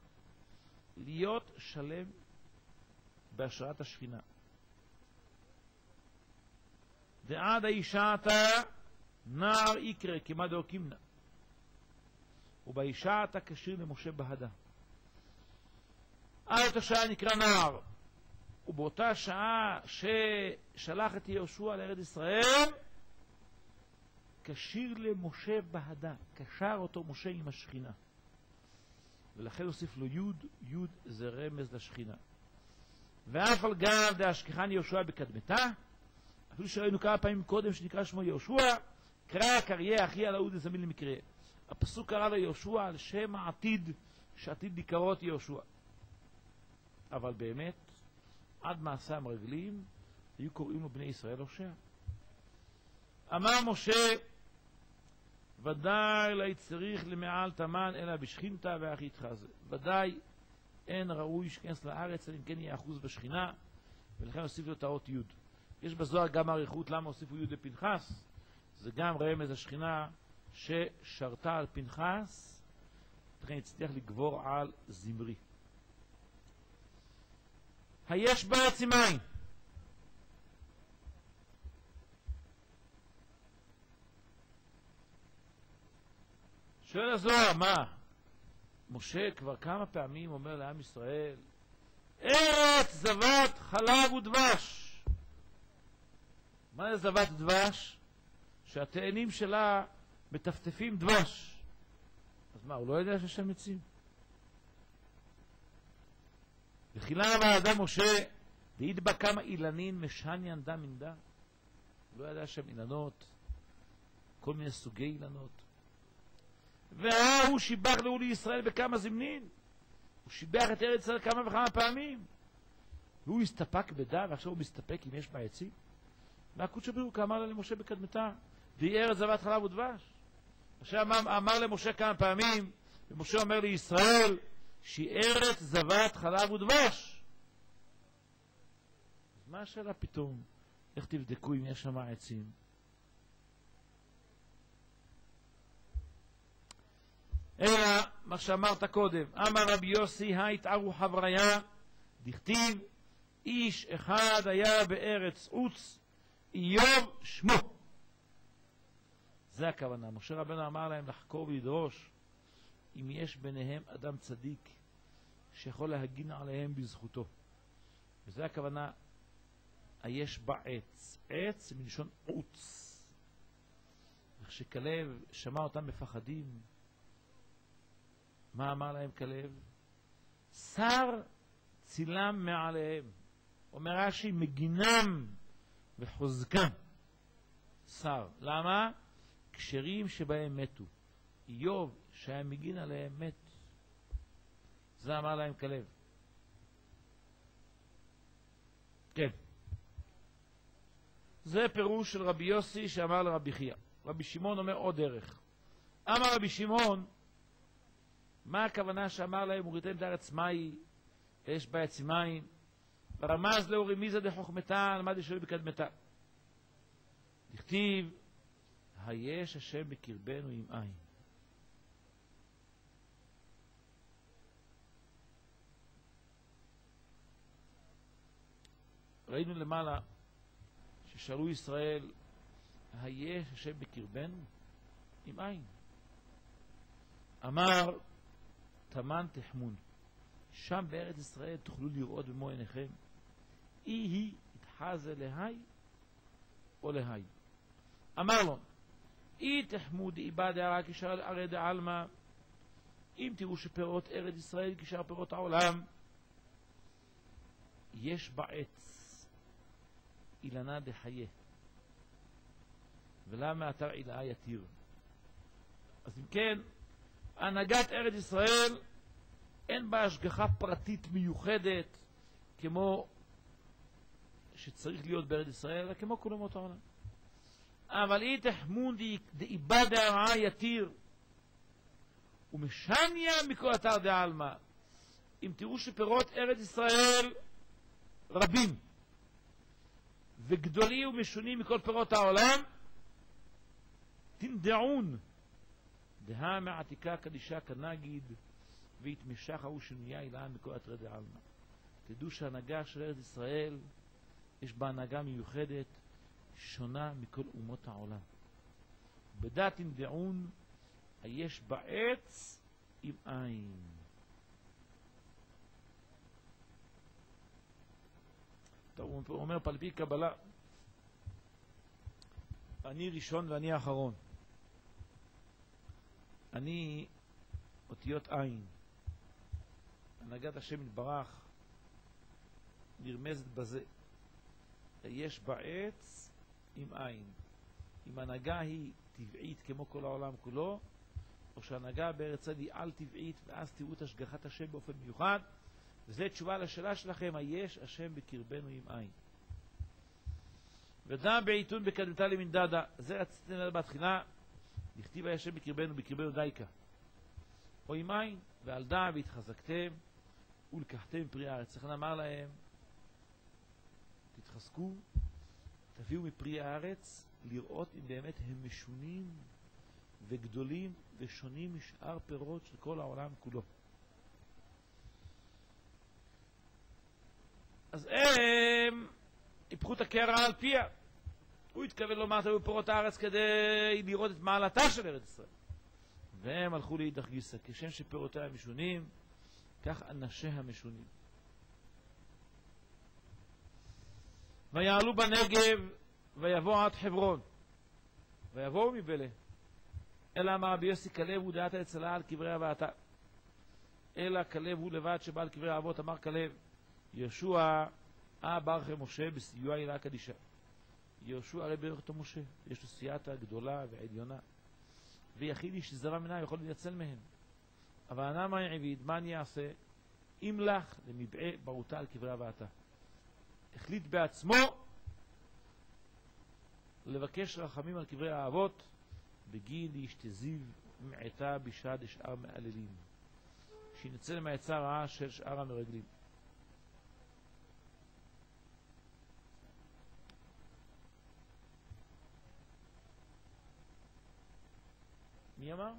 להיות שלם בהשראת השכינה. דעד האישה אתה נער יקרא כמה דאוקימנה. ובאישה אתה כשיר למשה בהדה. עד אותה שעה נקרא נער. ובאותה שעה ששלח את יהושע לארץ ישראל, כשיר למשה בהדה. קשר אותו משה עם השכינה. ולכן הוסיף לו יוד, יוד זה רמז לשכינה. ואף על גב דאשכחן יהושע בקדמתה, אפילו שראינו כמה פעמים קודם שנקרא שמו יהושע, קרא קריה אחי על ההוא דזמין למקרה. הפסוק קרא לו יהושע על שם העתיד שעתיד לקרות יהושע. אבל באמת, עד מעשה המרגלים, היו קוראים לו בני ישראל הושע. אמר משה, ודאי לא צריך למעל תמן אלא בשכינתה ואחי איתך זה. ודאי אין ראוי שכנס לארץ, אלא אם כן יהיה אחוז בשכינה, ולכן הוסיף לו את האות י'. יש בזוהר גם אריכות למה הוסיפו י' לפנחס, זה גם רמז השכינה ששרתה על פנחס, לכן הצליח לגבור על זמרי. היש בארץ מים. שואל הזוהר, מה? משה כבר כמה פעמים אומר לעם ישראל, ארץ זבת חלב ודבש. מה זה זבת דבש? שהתאנים שלה מטפטפים דבש. אז מה, הוא לא יודע שהשם מציב? וכילה האדם משה, דהיד בה כמה אילנין משניין דם מנדה. הוא לא ידע שם אילנות, כל מיני סוגי אילנות. והוא שיבח לו לישראל בכמה זמנין. הוא שיבח את ארץ ישראל כמה וכמה פעמים. והוא הסתפק בדה, ועכשיו הוא מסתפק אם יש בה עצים. והקודש ברוך הוא אמר לה למשה בקדמתה, והיא ארץ זבת חלב ודבש. עכשיו אמר למשה כמה פעמים, ומשה אומר לישראל, שהיא ארץ זבת חלב ודבש. אז מה השאלה פתאום? איך תבדקו אם יש שם עצים? אלא מה שאמרת קודם, אמר רבי יוסי התארו חבריה, דכתיב איש אחד היה בארץ עוץ, איוב שמו. זה הכוונה. משה רבנו אמר להם לחקור ולדרוש אם יש ביניהם אדם צדיק שיכול להגין עליהם בזכותו. וזה הכוונה, היש בה עץ. עץ מלשון עוץ. וכשכלב שמע אותם מפחדים, מה אמר להם כלב? שר צילם מעליהם. אומר רש"י, מגינם וחוזקם. שר. למה? כשרים שבהם מתו. איוב שהיה מגין עליהם מת. זה אמר להם כלב. כן. זה פירוש של רבי יוסי שאמר לרבי חייא. רבי שמעון אומר עוד דרך. אמר רבי שמעון, מה הכוונה שאמר להם, וראיתם את הארץ מהי, יש בה עצי מים, ורמז לאו רמיזה דחוכמתה, למד ישאול בקדמתה. דכתיב, היש השם בקרבנו עם עין. ראינו למעלה ששאלו ישראל, היש השם בקרבנו עם עין. אמר, תמן תחמון, שם בארץ ישראל תוכלו לראות במו עיניכם, היא התחזה להי או להי. אמר לו, תחמוד איבד הערה כשאר הרי דעלמא, אם תראו שפירות ארץ ישראל כשאר פירות העולם, יש בעץ אילנה דחיה, ולמה אתר עילאה יתיר. אז אם כן, הנהגת ארץ ישראל אין בה השגחה פרטית מיוחדת כמו שצריך להיות בארץ ישראל, אלא כמו כל אומות העולם. אבל תחמון דאיבד הערה יתיר, ומשניה מכל אתר דעלמא, אם תראו שפירות ארץ ישראל רבים וגדולים ומשונים מכל פירות העולם, תנדעון דהה מעתיקה קדישה כנגיד, והתמשך ההוא שנהיה אילן מכל אתרי דעלמא. תדעו שההנהגה של ארץ ישראל יש בה הנהגה מיוחדת שונה מכל אומות העולם. בדעת תנדעון היש בעץ עם עין. הוא אומר פלפי קבלה, אני ראשון ואני האחרון. אני אותיות עין. הנהגת השם יתברך נרמזת בזה. יש בעץ עם עין. אם ההנהגה היא טבעית כמו כל העולם כולו, או שההנהגה בארץ היא על טבעית, ואז תראו את השגחת השם באופן מיוחד. וזו תשובה לשאלה שלכם, היש השם בקרבנו עם עין. ודע בעיתון בקדמתה למנדדה, זה רציתי לדעת בהתחילה, לכתיב היש השם בקרבנו דייקה. או עם עין, ועל דע והתחזקתם, ולקחתם פרי הארץ. לכן אמר להם, תתחזקו, תביאו מפרי הארץ, לראות אם באמת הם משונים וגדולים ושונים משאר פירות של כל העולם כולו. אז הם היפכו את הקערה על פיה. הוא התכוון לומר תביאו פירות הארץ כדי לראות את מעלתה של ארץ ישראל. והם הלכו לאידך גיסא, כשם שפירותיה המשונים, כך אנשיה המשונים. ויעלו בנגב ויבוא עד חברון. ויבואו מבלה. אלא אמר רבי יוסי כלב הוא דעת אצלה על קברי אבתה. אלא כלב הוא לבד שבא על קברי האבות. אמר כלב, יהושע ברך משה בסיוע עילה קדישה. יהושע הרי ברך אותו משה, יש לו סייעתא גדולה ועליונה, ויחיד איש זרע מנהי יכול לנצל מהם. אבל הנאמר עביד, מה אני אעשה? אם לך למבעה ברותה על קברי אבתה. החליט בעצמו לבקש רחמים על קברי האבות, בגיל להשתזיו מעתה בשעה דשאר מעללים, שינצל מהעצה הרעה של שאר המרגלים. מי אמר?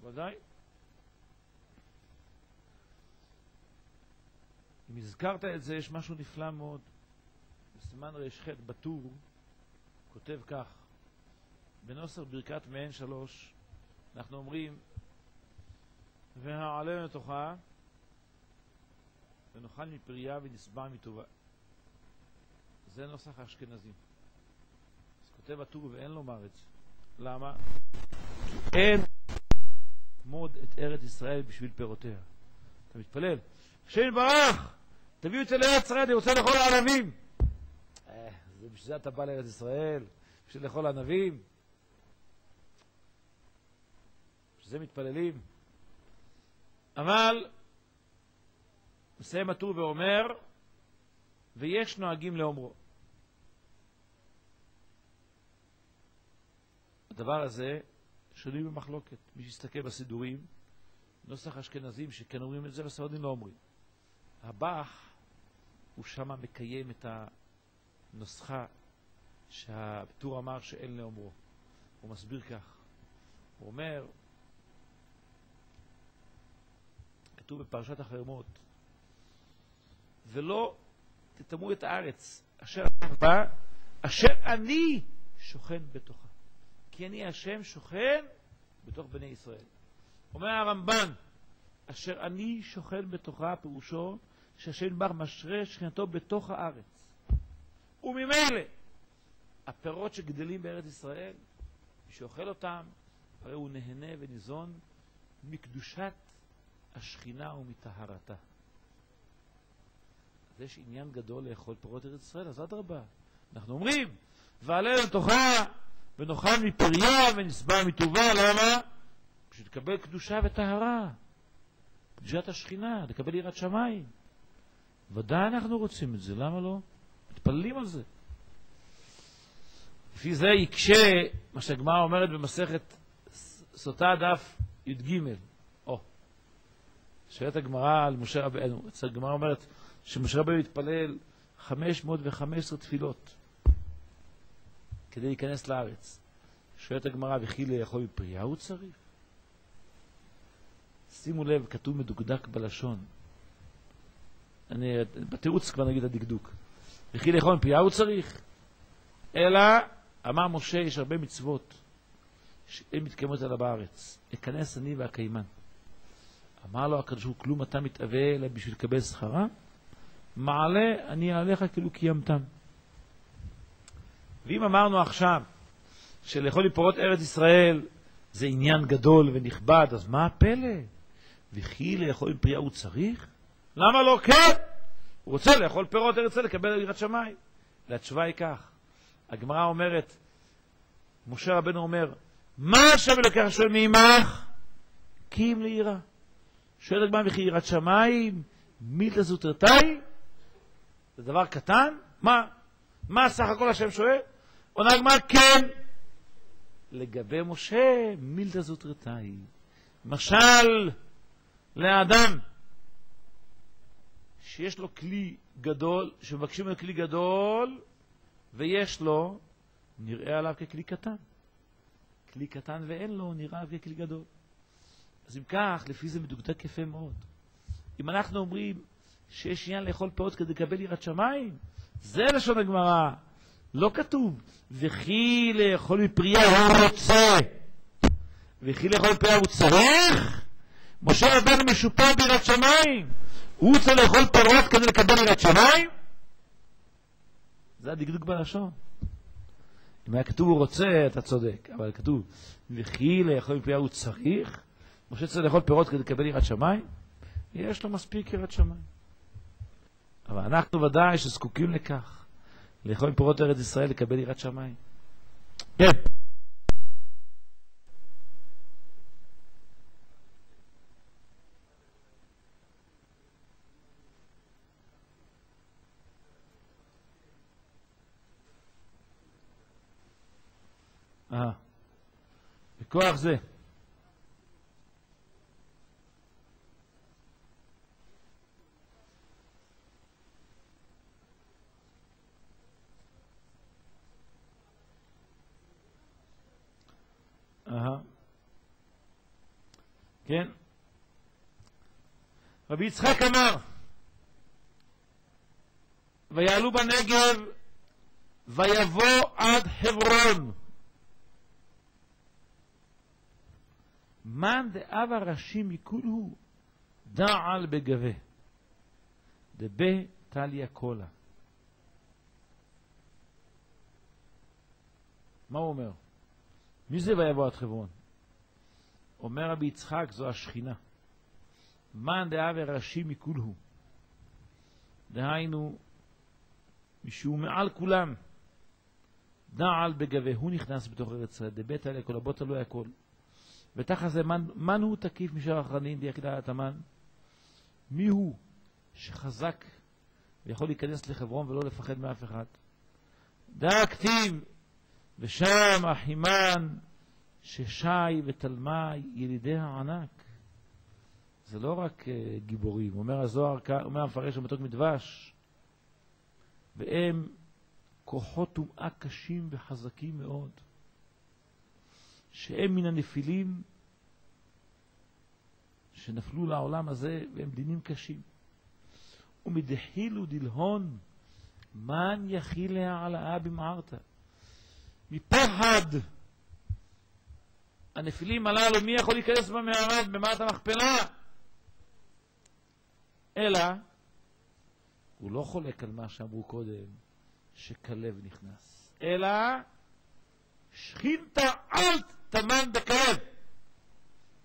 ודאי. אם הזכרת את זה, יש משהו נפלא מאוד. בסימן רשחת בטור כותב כך, בנוסח ברכת מעין 3 אנחנו אומרים, והעלה לתוכה ונאכל מפריה ונשבע מטובה. זה נוסח האשכנזים. אז כותב הטור ואין לומר את זה. למה? כי אין מוד את ארץ ישראל בשביל פירותיה. אתה מתפלל, השם יתברך, תביאו את זה לארץ ישראל, אני רוצה לאכול ערבים. זה בשביל זה אתה בא לארץ ישראל, בשביל לאכול ענבים? שזה מתפללים? אבל מסיים הטור ואומר, ויש נוהגים לאומרו. הדבר הזה שנוי במחלוקת. מי שיסתכל בסידורים, נוסח אשכנזים שכן אומרים את זה וספרדים לא אומרים. הבח הוא שמה מקיים את הנוסחה שהטור אמר שאין לאומרו. הוא מסביר כך. הוא אומר, כתוב בפרשת החרמות, ולא תטמאו את הארץ אשר אני שוכן בתוכה. כי אני השם שוכן בתוך בני ישראל. אומר הרמב"ן, אשר אני שוכן בתוכה, פירושו שהשם בר משרה שכנתו בתוך הארץ. וממילא הפירות שגדלים בארץ ישראל, מי שאוכל אותם, הרי הוא נהנה וניזון מקדושת השכינה ומטהרתה. אז יש עניין גדול לאכול פירות ארץ ישראל, אז אדרבה. אנחנו אומרים, ועלה לתוכה ונאכל מפריה ונשבע מטובה. למה? בשביל לקבל קדושה וטהרה, קדושת השכינה, לקבל יראת שמיים. ודאי אנחנו רוצים את זה, למה לא? מתפללים על זה. לפי זה יקשה מה שהגמרא אומרת במסכת סוטה דף י"ג. שואלת הגמרא על משה רבנו. הגמרא אומרת שמשה רבנו התפלל 515 תפילות כדי להיכנס לארץ. שואלת הגמרא, וכי לאכול מפריה הוא צריך? שימו לב, כתוב מדוקדק בלשון. בתירוץ כבר נגיד הדקדוק. וכי לאכול מפריה הוא צריך? אלא, אמר משה, יש הרבה מצוות שהן מתקיימות עליו בארץ. אכנס אני והקיימן. אמר לו הקדוש ברוך הוא, כלום אתה מתאווה אלא בשביל לקבל שכרה? מעלה אני עליך כאילו קיימתם. ואם אמרנו עכשיו שלאכול מפירות ארץ ישראל זה עניין גדול ונכבד, אז מה הפלא? וכי לאכול מפריה הוא צריך? למה לא? כן! הוא רוצה לאכול פירות ארץ ישראל לקבל יראת שמיים. והתשובה היא כך. הגמרא אומרת, משה רבנו אומר, מה עכשיו לקח שואל מעמך? כי אם ליראה. שואל הגמרא, וכי יראת שמיים מילתא זוטרתאי? זה דבר קטן? מה סך הכל השם שואל? עונה הגמרא, כן. לגבי משה מילתא זוטרתאי. משל לאדם שיש לו כלי גדול, שמבקשים לו כלי גדול, ויש לו, נראה עליו ככלי קטן. כלי קטן ואין לו, נראה עליו ככלי גדול. אז אם כך, לפי זה מדוקדק יפה מאוד. אם אנחנו אומרים שיש עניין לאכול פירות כדי לקבל יראת שמיים, זה לשון הגמרא. לא כתוב, וכי לאכול מפריה הוא רוצה, וכי לאכול מפריה הוא צריך. משה רבנו משופע ביראת שמיים, הוא רוצה לאכול פירות כדי לקבל יראת שמיים? זה הדקדוק בלשון. אם היה כתוב הוא רוצה, אתה צודק, אבל כתוב, וכי לאכול מפריה הוא צריך. משה צריך לאכול פירות כדי לקבל יראת שמיים? יש לו מספיק יראת שמיים. אבל אנחנו ודאי שזקוקים לכך, לאכול מפירות ארץ ישראל לקבל יראת שמיים. כן. בכוח זה. כן. רבי יצחק אמר, ויעלו בנגב ויבוא עד חברון. מן דאב הראשי מכולו דעל בגבה דבה תליה קולה. מה הוא אומר? מי זה ויבוא עד חברון? אומר רבי יצחק, זו השכינה. מן דאב הראשי מכולו, דהיינו משהו מעל כולם, נעל בגבי, הוא נכנס בתוך ארץ ישראל, דבית עלי כל הבוטה לא הכל. ותחת זה מן הוא תקיף משאר אחרנים ביחידה התאמן? מי הוא שחזק ויכול להיכנס לחברון ולא לפחד מאף אחד? דע כתיב, ושם אחימן ששי ותלמי ילידי הענק. זה לא רק גיבורים, אומר הזוהר, אומר המפרש המתוק מדבש, והם כוחות טומאה קשים וחזקים מאוד, שהם מן הנפילים שנפלו לעולם הזה, והם דינים קשים. ומדחיל ודלהון מן יכיל להעלאה במערתה. מפחד הנפילים הללו, מי יכול להיכנס במערה במערת המכפלה? אלא הוא לא חולק על מה שאמרו קודם, שכלב נכנס, אלא שכינתה אל תמן בכלב.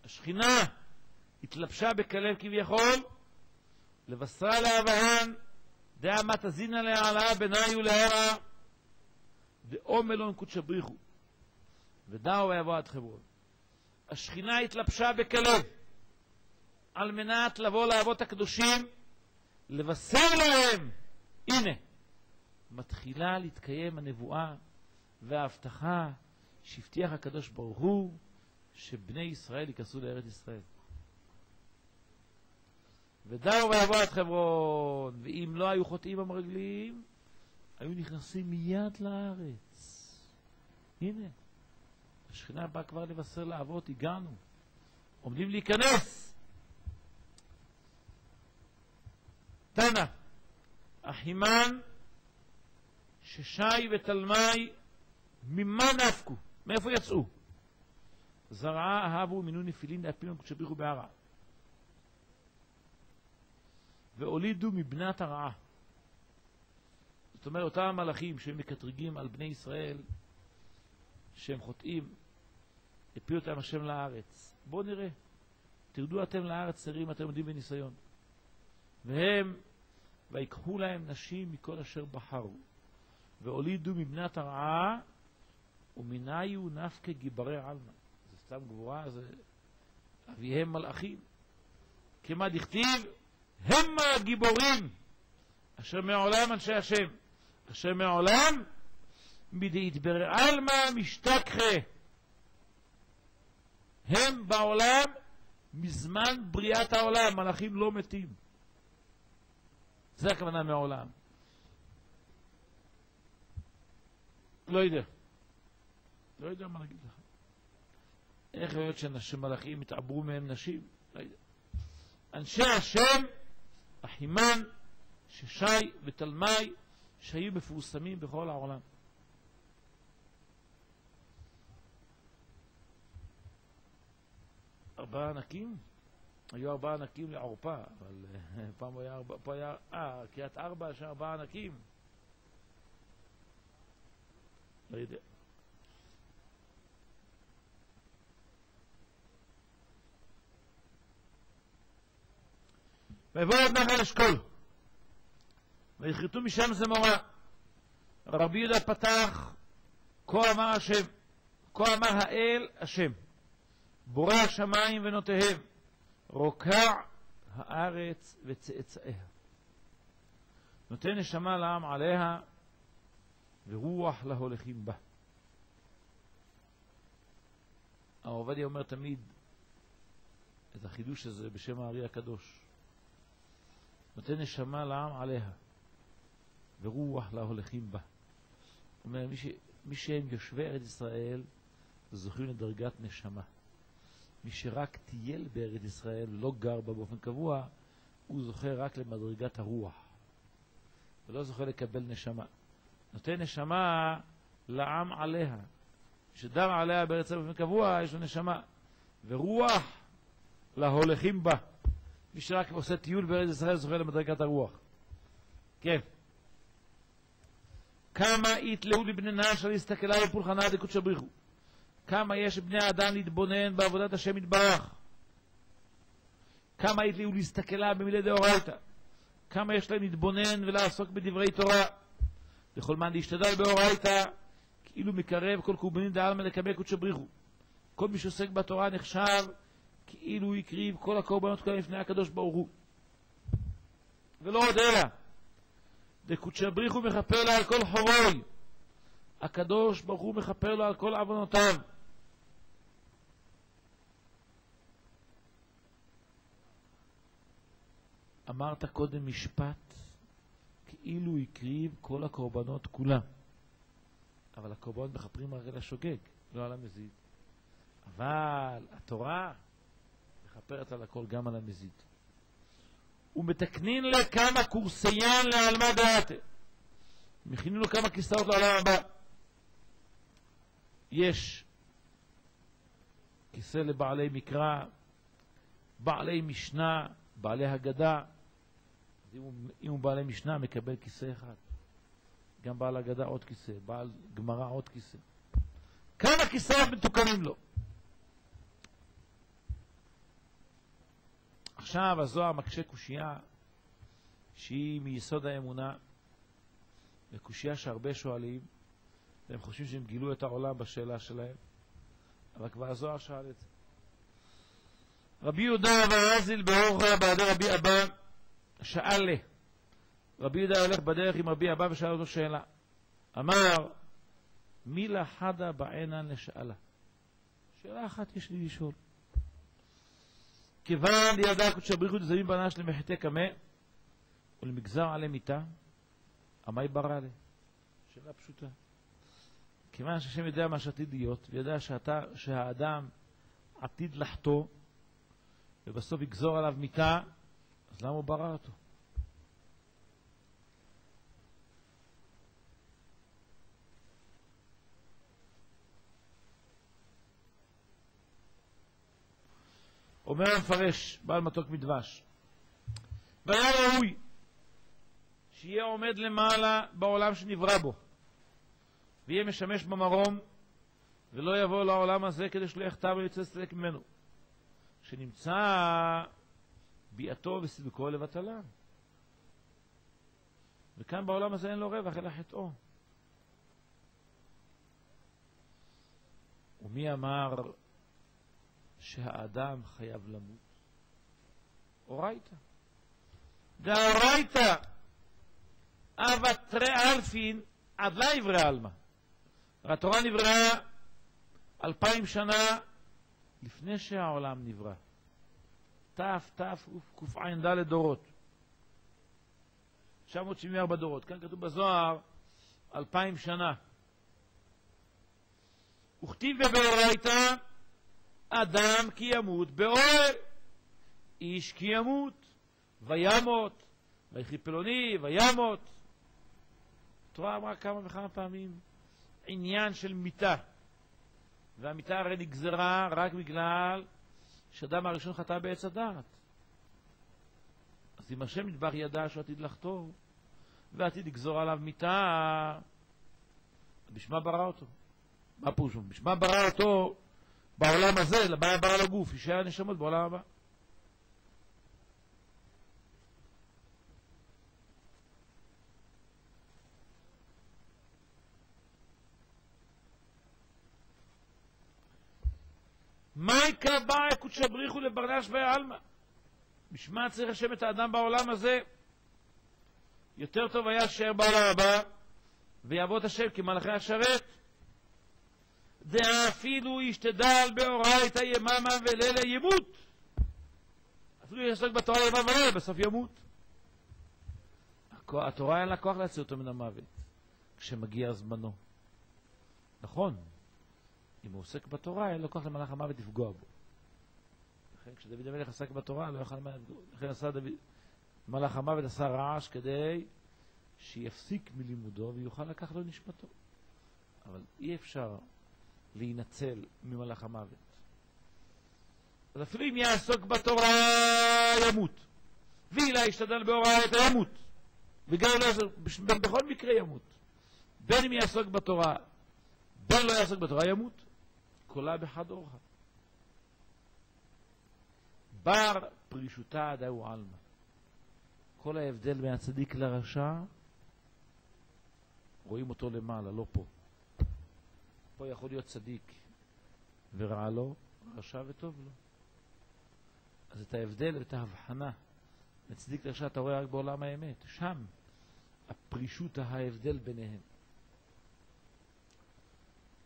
השכינה התלבשה בכלב כביכול, לבשרה לאברהם, דעה מה תזינה להעלאה בניי ולהרה, דאומלון קודש בריחו, ודאו ויבוא עד חברון. השכינה התלבשה בכלב, על מנת לבוא לאבות הקדושים, לבשר להם, הנה, מתחילה להתקיים הנבואה וההבטחה שהבטיח הקדוש ברוך הוא, שבני ישראל ייכנסו לארץ ישראל. ודאו ויבוא עד חברון, ואם לא היו חוטאים המרגלים, היו נכנסים מיד לארץ. הנה, השכינה באה כבר לבשר לאבות, הגענו, עומדים להיכנס. תנא, אחימן ששי ותלמי ממה נפקו? מאיפה יצאו? זרעה אהבו מינו נפילין להפילון קודש בריחו בהרה, והולידו מבנת הרעה. זאת אומרת, אותם המלאכים שהם מקטרגים על בני ישראל שהם חוטאים, הפילו אותם השם לארץ. בואו נראה, תרדו אתם לארץ צעירים, אתם עומדים בניסיון. והם ויקחו להם נשים מכל אשר בחרו, והולידו מבנת הרעה, ומניו נפקה גיברי עלמא. זה סתם גבורה, זה אביהם מלאכים. כמה דכתיב, הם הגיבורים אשר מעולם אנשי השם, אשר מעולם מדהיתברא עלמא משתכחה. הם בעולם מזמן בריאת העולם, מלאכים לא מתים. זה הכוונה מעולם. לא יודע מה להגיד לך. איך להיות שמלאכים יתעברו מהם נשים? לא יודע. אנשי השם, אחימן, ששי ותלמי, שהיו מפורסמים בכל העולם. ארבעה ענקים? היו ארבעה ענקים לעורפה, אבל פעם היה קריאת ארבע של ארבעה ענקים. לא יודע. ויבואו עד נחל אשכול, ויכרתו משם זמורה. רבי יהודה פתח, כה אמר השם, כה אמר האל השם, בורא השמיים ונותיהם, רוקע הארץ וצאצאיה, נותן נשמה לעם עליה, ורוח להולכים בה. הרב עובדיה אומר תמיד את החידוש הזה בשם הארי הקדוש, נותן נשמה לעם עליה, ורוח להולכים בה. הוא אומר, מי שהם יושבי ארץ ישראל זוכים לדרגת נשמה. מי שרק טייל בארץ ישראל ולא גר בה באופן קבוע, הוא זוכה רק למדרגת הרוח, ולא זוכה לקבל נשמה. נותן נשמה לעם עליה, שדר עליה בארץ ישראל באופן קבוע, יש לו נשמה. ורוח להולכים בה. מי שרק עושה טיול בארץ ישראל זוכה למדרגת הרוח. כן. כמה יתלאו לבני נשר להסתכלה בפולחנה דקודש בריחו. כמה יש בני האדם להתבונן בעבודת השם יתברך. כמה יתלאו להסתכלה במילי דאורייתא. כמה יש להם להתבונן ולעסוק בדברי תורה. לכל מן להשתדל באורייתא, כי כאילו מקרב כל קורבנין דעלמא לקבל קודשא בריחו. כל מי שעוסק בתורה נחשב כאילו הוא הקריב כל הקורבנות כולם לפני הקדוש ברוך הוא. ולא עוד אלא, דקודשא בריחו מכפר לו על כל חורוי. הקדוש ברוך הוא מכפר לו על כל עוונותיו. אמרת קודם משפט, כאילו הוא הקריב כל הקורבנות כולם. אבל הקורבנות מכפרים רק על השוגג, לא על המזיד. אבל התורה מכפרת על הכל, גם על המזיד. ומתקנין לה כמה קורסיין לעלמא דעתה. מכינים לו כמה כיסאות לעולם הבא. יש כיסא לבעלי מקרא, בעלי משנה, בעלי הגדה. אם הוא בעלי משנה מקבל כיסא אחד. גם בעל הגדה עוד כיסא, בעל גמרא עוד כיסא. כמה כיסאות מתוקנים לו. עכשיו הזוהר מקשה קושייה שהיא מיסוד האמונה, וקושייה שהרבה שואלים והם חושבים שהם גילו את העולם בשאלה שלהם, אבל כבר הזוהר שאל את זה. רבי יהודה ורזיל באורחה בעדי רבי אבא שאל לה. רבי יהודה הולך בדרך עם רבי אבא ושאל אותו שאלה. אמר, מילה חדה בעינן לשאלה. שאלה אחת יש לי לשאול. כיוון לידע קודשא בריחו דזבים בנש למחטא קמא ולמגזר עלי מיתה, עמי ברא לה. שאלה פשוטה. כיוון שהשם יודע מה שעתיד להיות, ויודע שהאדם עתיד לחטוא, ובסוף יגזור עליו מיתה, אז למה הוא ברא אותו? אומר המפרש, בעל מתוק מדבש, והיה ראוי שיהיה עומד למעלה בעולם שנברא בו, ויהיה משמש במרום, ולא יבוא לעולם הזה כדי שלא יחטא ויצא לסלק ממנו, שנמצא ביאתו וסילוקו לבטלה. וכאן בעולם הזה אין לו רווח אלא חטאו. ומי אמר שהאדם חייב למות? אורייתא. דאורייתא אבטרי אלפין עד לא יברא עלמא. התורה נבראה 2000 שנה לפני שהעולם נברא. תקע"ד דורות. 974 דורות. כאן כתוב בזוהר 2000 שנה. וכתיב באורייתא אדם כי ימות באוהל, איש כי ימות וימות, ויחי פלוני וימות. התורה אמרה כמה וכמה פעמים עניין של מיתה, והמיתה הרי נגזרה רק בגלל שאדם הראשון חטא בעץ הדעת. אז אם השם נדבך ידע שהוא עתיד לחטוא ועתיד לגזור עליו מיתה, בשמה ברא אותו. מה פירוש? בשמה ברא אותו בעולם הזה, לבעיה ברא לגוף, יישאר הנשמות בעולם הבא. מה יקבע קודשא בריחו לברנש ועלמא? בשמה צריך השם את האדם בעולם הזה. יותר טוב היה שישאר בעולם הבא ויעבוד השם כמלאכי השרת. דאפילו ישתדל באורייתא יממה ולילה ימות. אפילו יעסוק בתורה יממה ולילה, בסוף ימות. התורה אין לה כוח להציל אותו מן המוות כשמגיע זמנו. נכון, אם הוא עוסק בתורה אין לו כוח למלאך המוות לפגוע בו. לכן כשדוד המלך עסק בתורה לא יוכל לפגוע. לכן מלאך המוות עשה רעש כדי שיפסיק מלימודו ויוכל לקחת לו נשמתו. אבל אי אפשר להינצל ממלאך המוות. אז אפילו אם יעסוק בתורה ימות, ואילה ישתדל באורייתא ימות, וגם בכל מקרה ימות. בין אם יעסוק בתורה בין לא יעסוק בתורה ימות. קולה בחד אורחה. בר פרישותה דאו עלמא. כל ההבדל בין הצדיק לרשע רואים אותו למעלה, לא פה. פה יכול להיות צדיק ורע לו, רשע וטוב לו. אז את ההבדל ואת ההבחנה מצדיק לרשע אתה רואה רק בעולם האמת. שם הפרישות ההבדל ביניהם.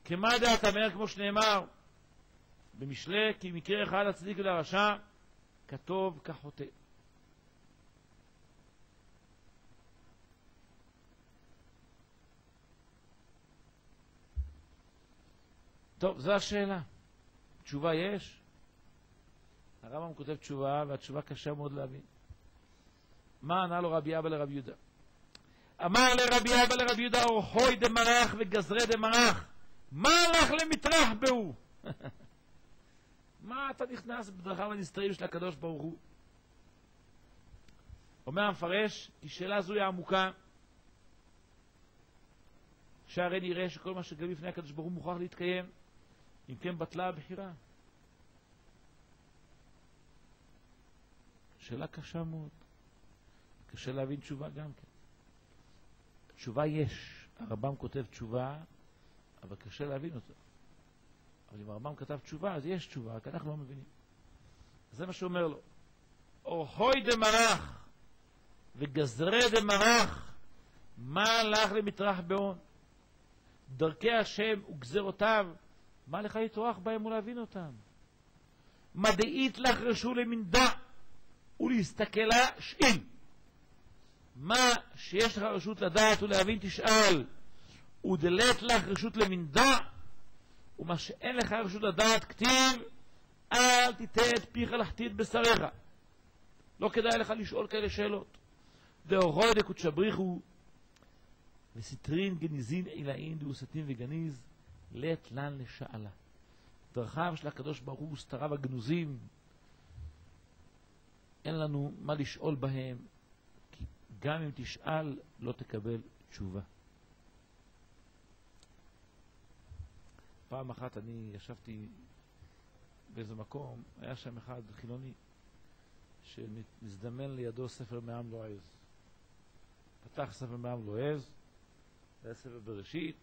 כמה דעת אמר, כמו שנאמר במשלי, כי מקרה אחד לצדיק ולרשע כתוב כחוטא. טוב, זו השאלה. תשובה יש? הרמב"ם כותב תשובה, והתשובה קשה מאוד להבין. מה ענה לו רבי אבא לרבי יהודה? אמר לרבי אבא לרבי יהודה, אורחוי דמרח וגזרי דמרח, מה הלך למטרח בהו? מה אתה נכנס בדרכיו הנסתרים של הקדוש ברוך הוא? אומר המפרש, כי שאלה זו היא עמוקה, שהרי נראה שכל מה שגל בפני הקדוש ברוך הוא מוכרח להתקיים, אם כן בטלה הבחירה. שאלה קשה מאוד. קשה להבין תשובה גם כן. תשובה יש. הרמב"ם כותב תשובה, אבל קשה להבין אותה. אבל אם הרמב"ם כתב תשובה, אז יש תשובה, רק אנחנו לא מבינים. זה מה שאומר לו. אורחוי דמרח וגזרי דמרח, מה הלך למטרח בהון? דרכי השם וגזרותיו, מה לך לטרוח בהם ולהבין אותם? מדעית לך רשו למנדה ולהסתכלה שאל. מה שיש לך רשות לדעת ולהבין תשאל, ודלת לך רשות למנדה, ומה שאין לך רשות לדעת כתיב, אל תיתן את פיך לחטיא את בשריך. לא כדאי לך לשאול כאלה שאלות. דאורחוי דקודש בריחו וסטרין גניזין עילאין דאוסתין וגניז לית לן לשאלה. דרכיו של הקדוש ברוך הוא סתריו הגנוזים, אין לנו מה לשאול בהם, כי גם אם תשאל לא תקבל תשובה. פעם אחת אני ישבתי באיזה מקום, היה שם אחד חילוני שנזדמן לידו ספר מעם לועז. פתח ספר מעם לועז, זה היה ספר בראשית.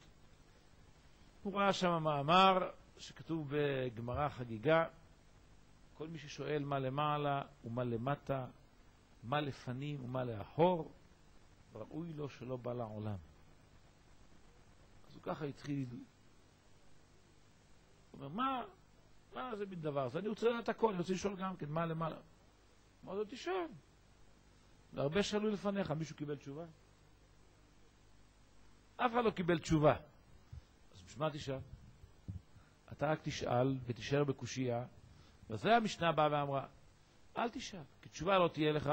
הוא ראה שם מאמר שכתוב בגמרא חגיגה, כל מי ששואל מה למעלה ומה למטה, מה לפנים ומה לאחור, ראוי לו שלא בא לעולם. אז הוא ככה התחיל, הוא אומר, מה זה בדבר? אז אני רוצה לדעת הכל, אני רוצה לשאול גם כן, מה למעלה? מה זה תשאל? והרבה שאלו לפניך, מישהו קיבל תשובה? אף אחד לא קיבל תשובה. אז בשמה תשאל. אתה רק תשאל ותשאר בקושייה, וזה המשנה באה ואמרה, אל תשאל, כי תשובה לא תהיה לך,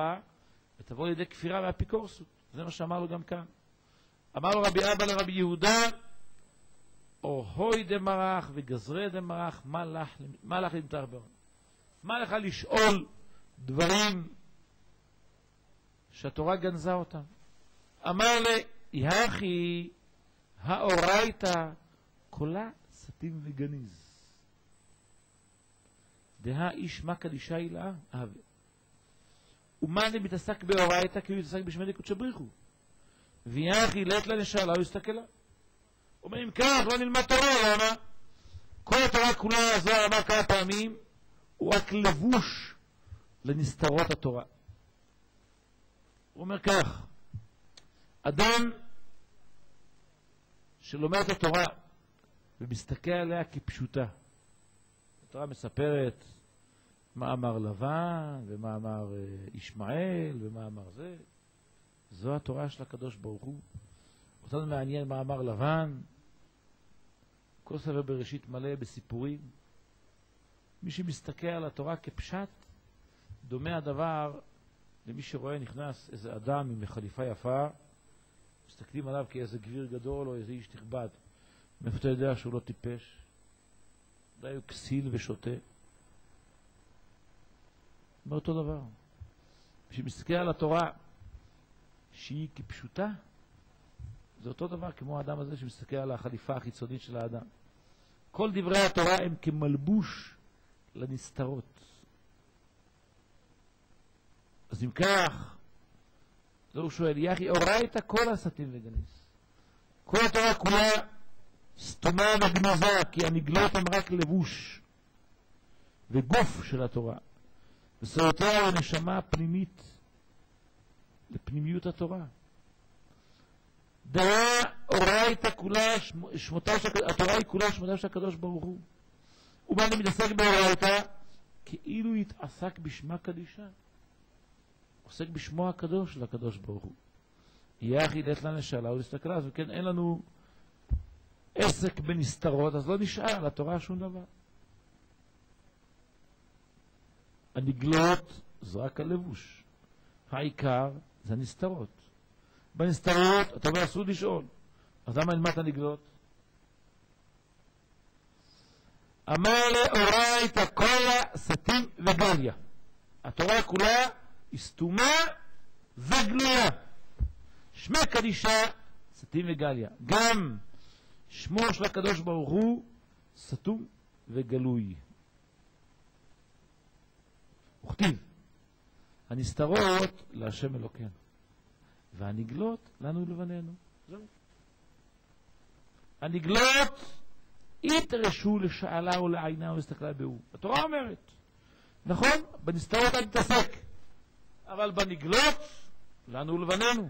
ותבוא לידי כפירה והאפיקורסות. זה מה שאמר לו גם כאן. אמר לו רבי אבא לרבי יהודה, אורחוי דמרח וגזרי דמרח, מה לך למטרח בהון? מה לך לשאול דברים שהתורה גנזה אותם? אמר לי, יחי האורייתא כולה סתים וגניז. דהה איש מה קדישה הילאה אהבה. ומה אני מתעסק באורייתא כי הוא מתעסק בשמי קודש בריחו. ויחי לית לה לשאלה הוא יסתכל לה. אומר אם כך לא נלמד תורה, למה? כל התורה כולה הזוהר אמר כמה פעמים הוא רק לבוש לנסתרות התורה. הוא אומר כך, אדם שלומד את התורה ומסתכל עליה כפשוטה, התורה מספרת מה אמר לבן ומה אמר ישמעאל ומה אמר זה, זו התורה של הקדוש ברוך הוא. אותנו מעניין מה אמר לבן, כל ספר בראשית מלא בסיפורים. מי שמסתכל על התורה כפשט, דומה הדבר למי שרואה נכנס איזה אדם עם חליפה יפה, מסתכלים עליו כאיזה גביר גדול או איזה איש תכבד. מאיפה אתה יודע שהוא לא טיפש? די הוא כסיל ושוטה. מאותו דבר. מי שמסתכל על התורה שהיא כפשוטה, זה אותו דבר כמו האדם הזה שמסתכל על החליפה החיצונית של האדם. כל דברי התורה הם כמלבוש לנסתרות. אז אם כך, זה הוא שואל, יחי אורייתא כל הסתים וגניז. כל התורה כולה סתומה וגנוזה, כי הנגלות הם רק לבוש וגוף של התורה. וסודותיה הוא נשמה פנימית לפנימיות התורה. דעה אורייתא כולה התורה היא כולה שמותיו של הקדוש ברוך הוא. ומה אני מתעסק באורייתא? כאילו יתעסק בשמה קדישה. עוסק בשמו הקדוש של הקדוש ברוך הוא. יהיה הכי דעת לנשאלה ולהסתכלה, אז וכן אין לנו עסק בנסתרות, אז לא נשאר לתורה שום דבר. הנגלות זה רק הלבוש. העיקר זה הנסתרות. בנסתרות אתה אומר אסור לשאול. אז למה נלמד הנגלות? אמר לאורייתא כל סתים וגליה. התורה כולה היא סתומה וגלויה. שמי קדישה סתים וגליה. גם שמו של הקדוש ברוך הוא סתום וגלוי. וכתיב, הנסתרות להשם אלוקינו, והנגלות לנו ולבנינו. זהו. הנגלות יתרשו לשאלה ולעינה ולהסתכלה בהו. התורה אומרת, נכון, בנסתרות אל תתעסק, אבל בנגלות לנו ולבנינו.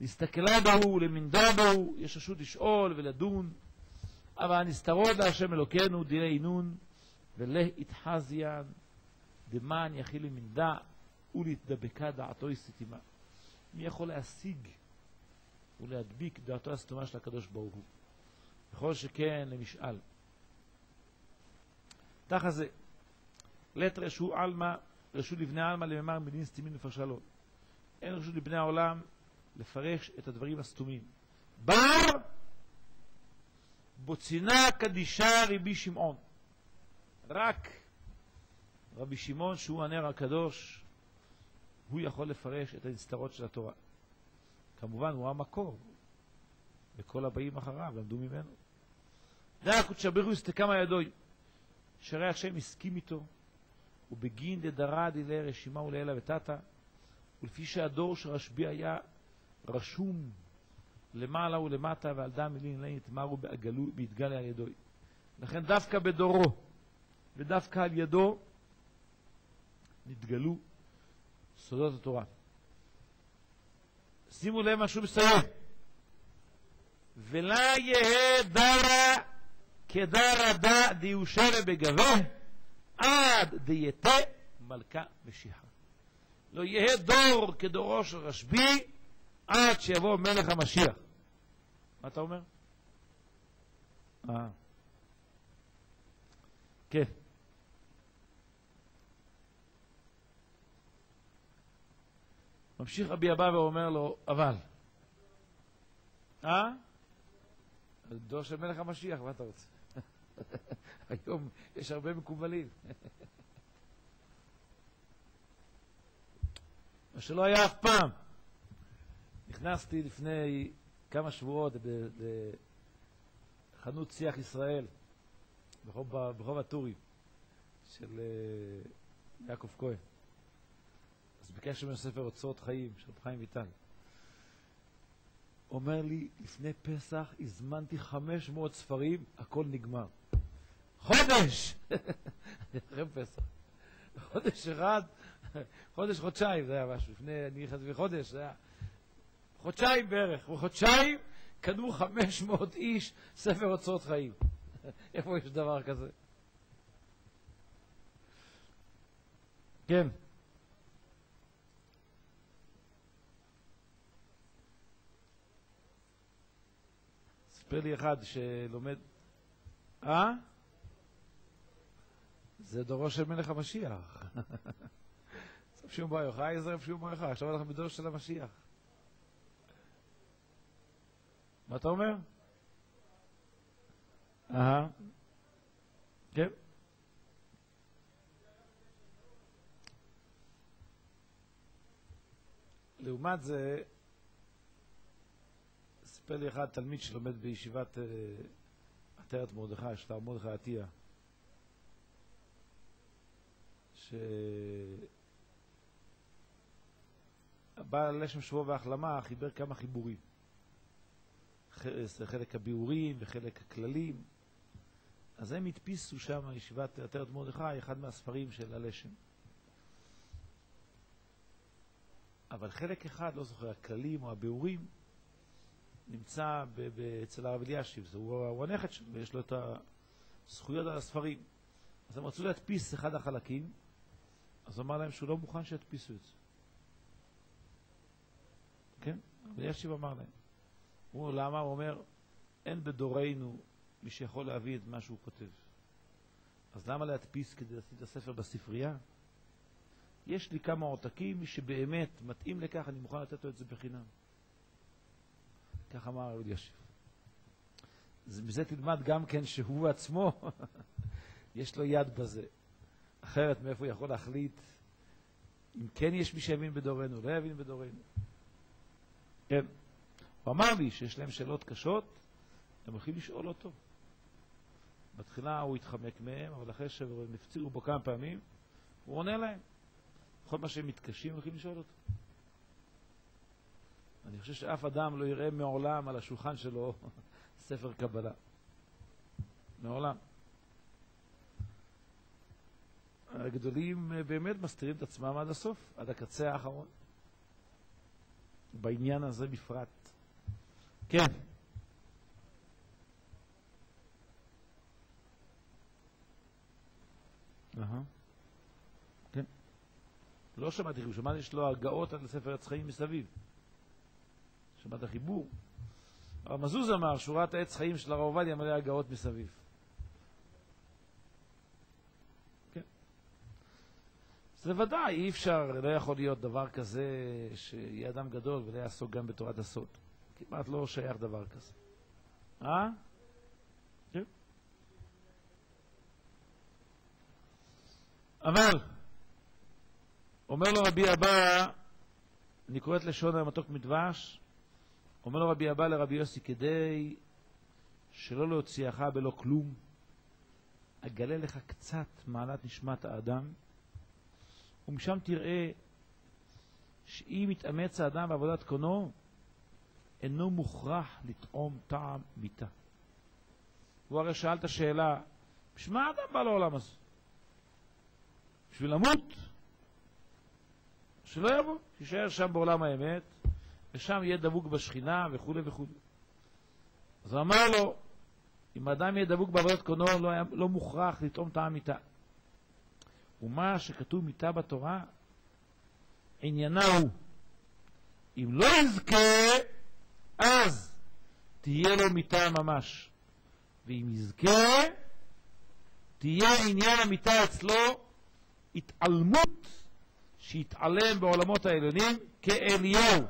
להסתכלה בהו, למנדה בהו, יש רשות לשאול ולדון, אבל הנסתרות להשם אלוקינו דילי עינון ולהתחזיין דמן יחיל למנדה ולהתדבקה דעתו הסתימה. מי יכול להשיג ולהדביק דעתו הסתומה של הקדוש ברוך הוא? בכל שכן למשאל. תחת זה, לית רשו עלמא, רשו לבני עלמא לממר מדין סתימין לפרשה לו. אין רשות לבני העולם לפרש את הדברים הסתומים. בר בוצינה קדישה רבי שמעון. רק רבי שמעון שהוא הנר הקדוש, הוא יכול לפרש את הנסתרות של התורה. כמובן הוא המקור, וכל הבאים אחריו למדו ממנו. דעה קודשא בריך הוא הסתכם הידוי, שרי השם הסכים איתו, ובגין דדרא דילי רשימה ולעילה ותתא, ולפי שהדור של רשב"י היה רשום למעלה ולמטה, ועל דם מילים להם נתמרו בהתגלה על ידוי. לכן דווקא בדורו ודווקא על ידו נתגלו סודות התורה. שימו לב מה שהוא מסיים. ולה יהא דרא כדרא דא דיושרא בגבה עד דייתה מלכה משיחה. לא יהא דור כדורו של רשב"י עד שיבוא מלך המשיח. מה אתה אומר? כן. ממשיך רבי אבא ואומר לו, אבל דור של מלך המשיח, מה אתה רוצה? היום יש הרבה מקובלים. מה שלא היה אף פעם. נכנסתי לפני כמה שבועות לחנות שיח ישראל ברחוב הטורי של יעקב כהן. אז ביקש ממנו ספר אוצרות חיים של חיים ויטל. אומר לי, לפני פסח הזמנתי 500 ספרים, הכל נגמר. חודש! אחרי פסח. חודש אחד, חודשיים, זה היה משהו. לפני, אני נכנסתי בחודש, זה היה חודשיים בערך. בחודשיים קנו 500 איש ספר אוצרות חיים. איפה יש דבר כזה? כן. ספר לי אחד שלומד... זה דורו של מלך המשיח. רב שמעון בר יוחאי זה רב שמעון בר יוחאי. עכשיו אנחנו בדור של המשיח. מה אתה אומר? כן. לעומת זה, סיפר לי אחד תלמיד שלומד בישיבת עטרת מרדכי, שטר מרדכי עטיה, שבא לשם שבוע והחלמה, חיבר כמה חיבורים. חלק הביאורים וחלק הכללים. אז הם הדפיסו שם, ישיבת עטרת מרדכי, אחד מהספרים של הלשם. אבל חלק אחד, לא זוכר, הכללים או הביאורים, נמצא אצל הרב אלישיב, הוא הנכד שלו, ויש לו את הזכויות על הספרים. אז הם רצו להדפיס אחד החלקים, אז הוא אמר להם שהוא לא מוכן שידפיסו את זה. כן? הרב אלישיב אמר להם. הוא אומר, למה? הוא אומר, אין בדורנו מי שיכול להביא את מה שהוא כותב. אז למה להדפיס כדי לשים את הספר בספרייה? יש לי כמה עותקים, מי שבאמת מתאים לכך, אני מוכן לתת לו את זה בחינם. כך אמר הרב אלישיב. מזה תלמד גם כן שהוא עצמו, יש לו יד בזה. אחרת מאיפה הוא יכול להחליט אם כן יש מי שיבין בדורנו, לא יבין בדורנו. כן. הוא אמר לי שיש להם שאלות קשות, הם הולכים לשאול אותו. בתחילה הוא התחמק מהם, אבל אחרי שהם הפצירו בו כמה פעמים, הוא עונה להם. כל מה שהם מתקשים, הולכים לשאול אותו. אני חושב שאף אדם לא יראה מעולם על השולחן שלו ספר קבלה. מעולם. הגדולים באמת מסתירים את עצמם עד הסוף, עד הקצה האחרון. בעניין הזה בפרט. כן. כן. לא שמעתי חיבור, שמעתי יש לו הגאות על ספר עץ חיים מסביב. שמעת החיבור. הרב מזוז אמר, שורת העץ חיים של הרב עובדיה מלא הגאות מסביב. כן. זה ודאי, אי אפשר, לא יכול להיות דבר כזה שיהיה אדם גדול ולא יעסוק גם בתורת הסוד. כמעט לא שייך דבר כזה. כן. אבל, אומר לו רבי אבא, אני קורא את לשון המתוק מדבש, אומר לו רבי אבא לרבי יוסי, כדי שלא להוציאך בלא כלום, אגלה לך קצת מעלת נשמת האדם, ומשם תראה שאם יתאמץ האדם בעבודת קונו, אינו מוכרח לטעום טעם מיתה. הוא הרי שאל את השאלה, בשביל מה האדם בא לעולם הזה? בשביל למות? שלא יבוא, שישאר שם בעולם האמת, ושם יהיה דבוק בשכינה וכו' וכו'. אז הוא אמר לו, אם האדם יהיה דבוק בעבודת קונו, לא מוכרח לטעום טעם מיתה. ומה שכתוב מיתה בתורה, עניינה הוא, אם לא יזכה, אז תהיה לו מיתה ממש. ואם יזכה, תהיה עניין המיתה אצלו התעלמות שיתעלם בעולמות העליונים כאליהו.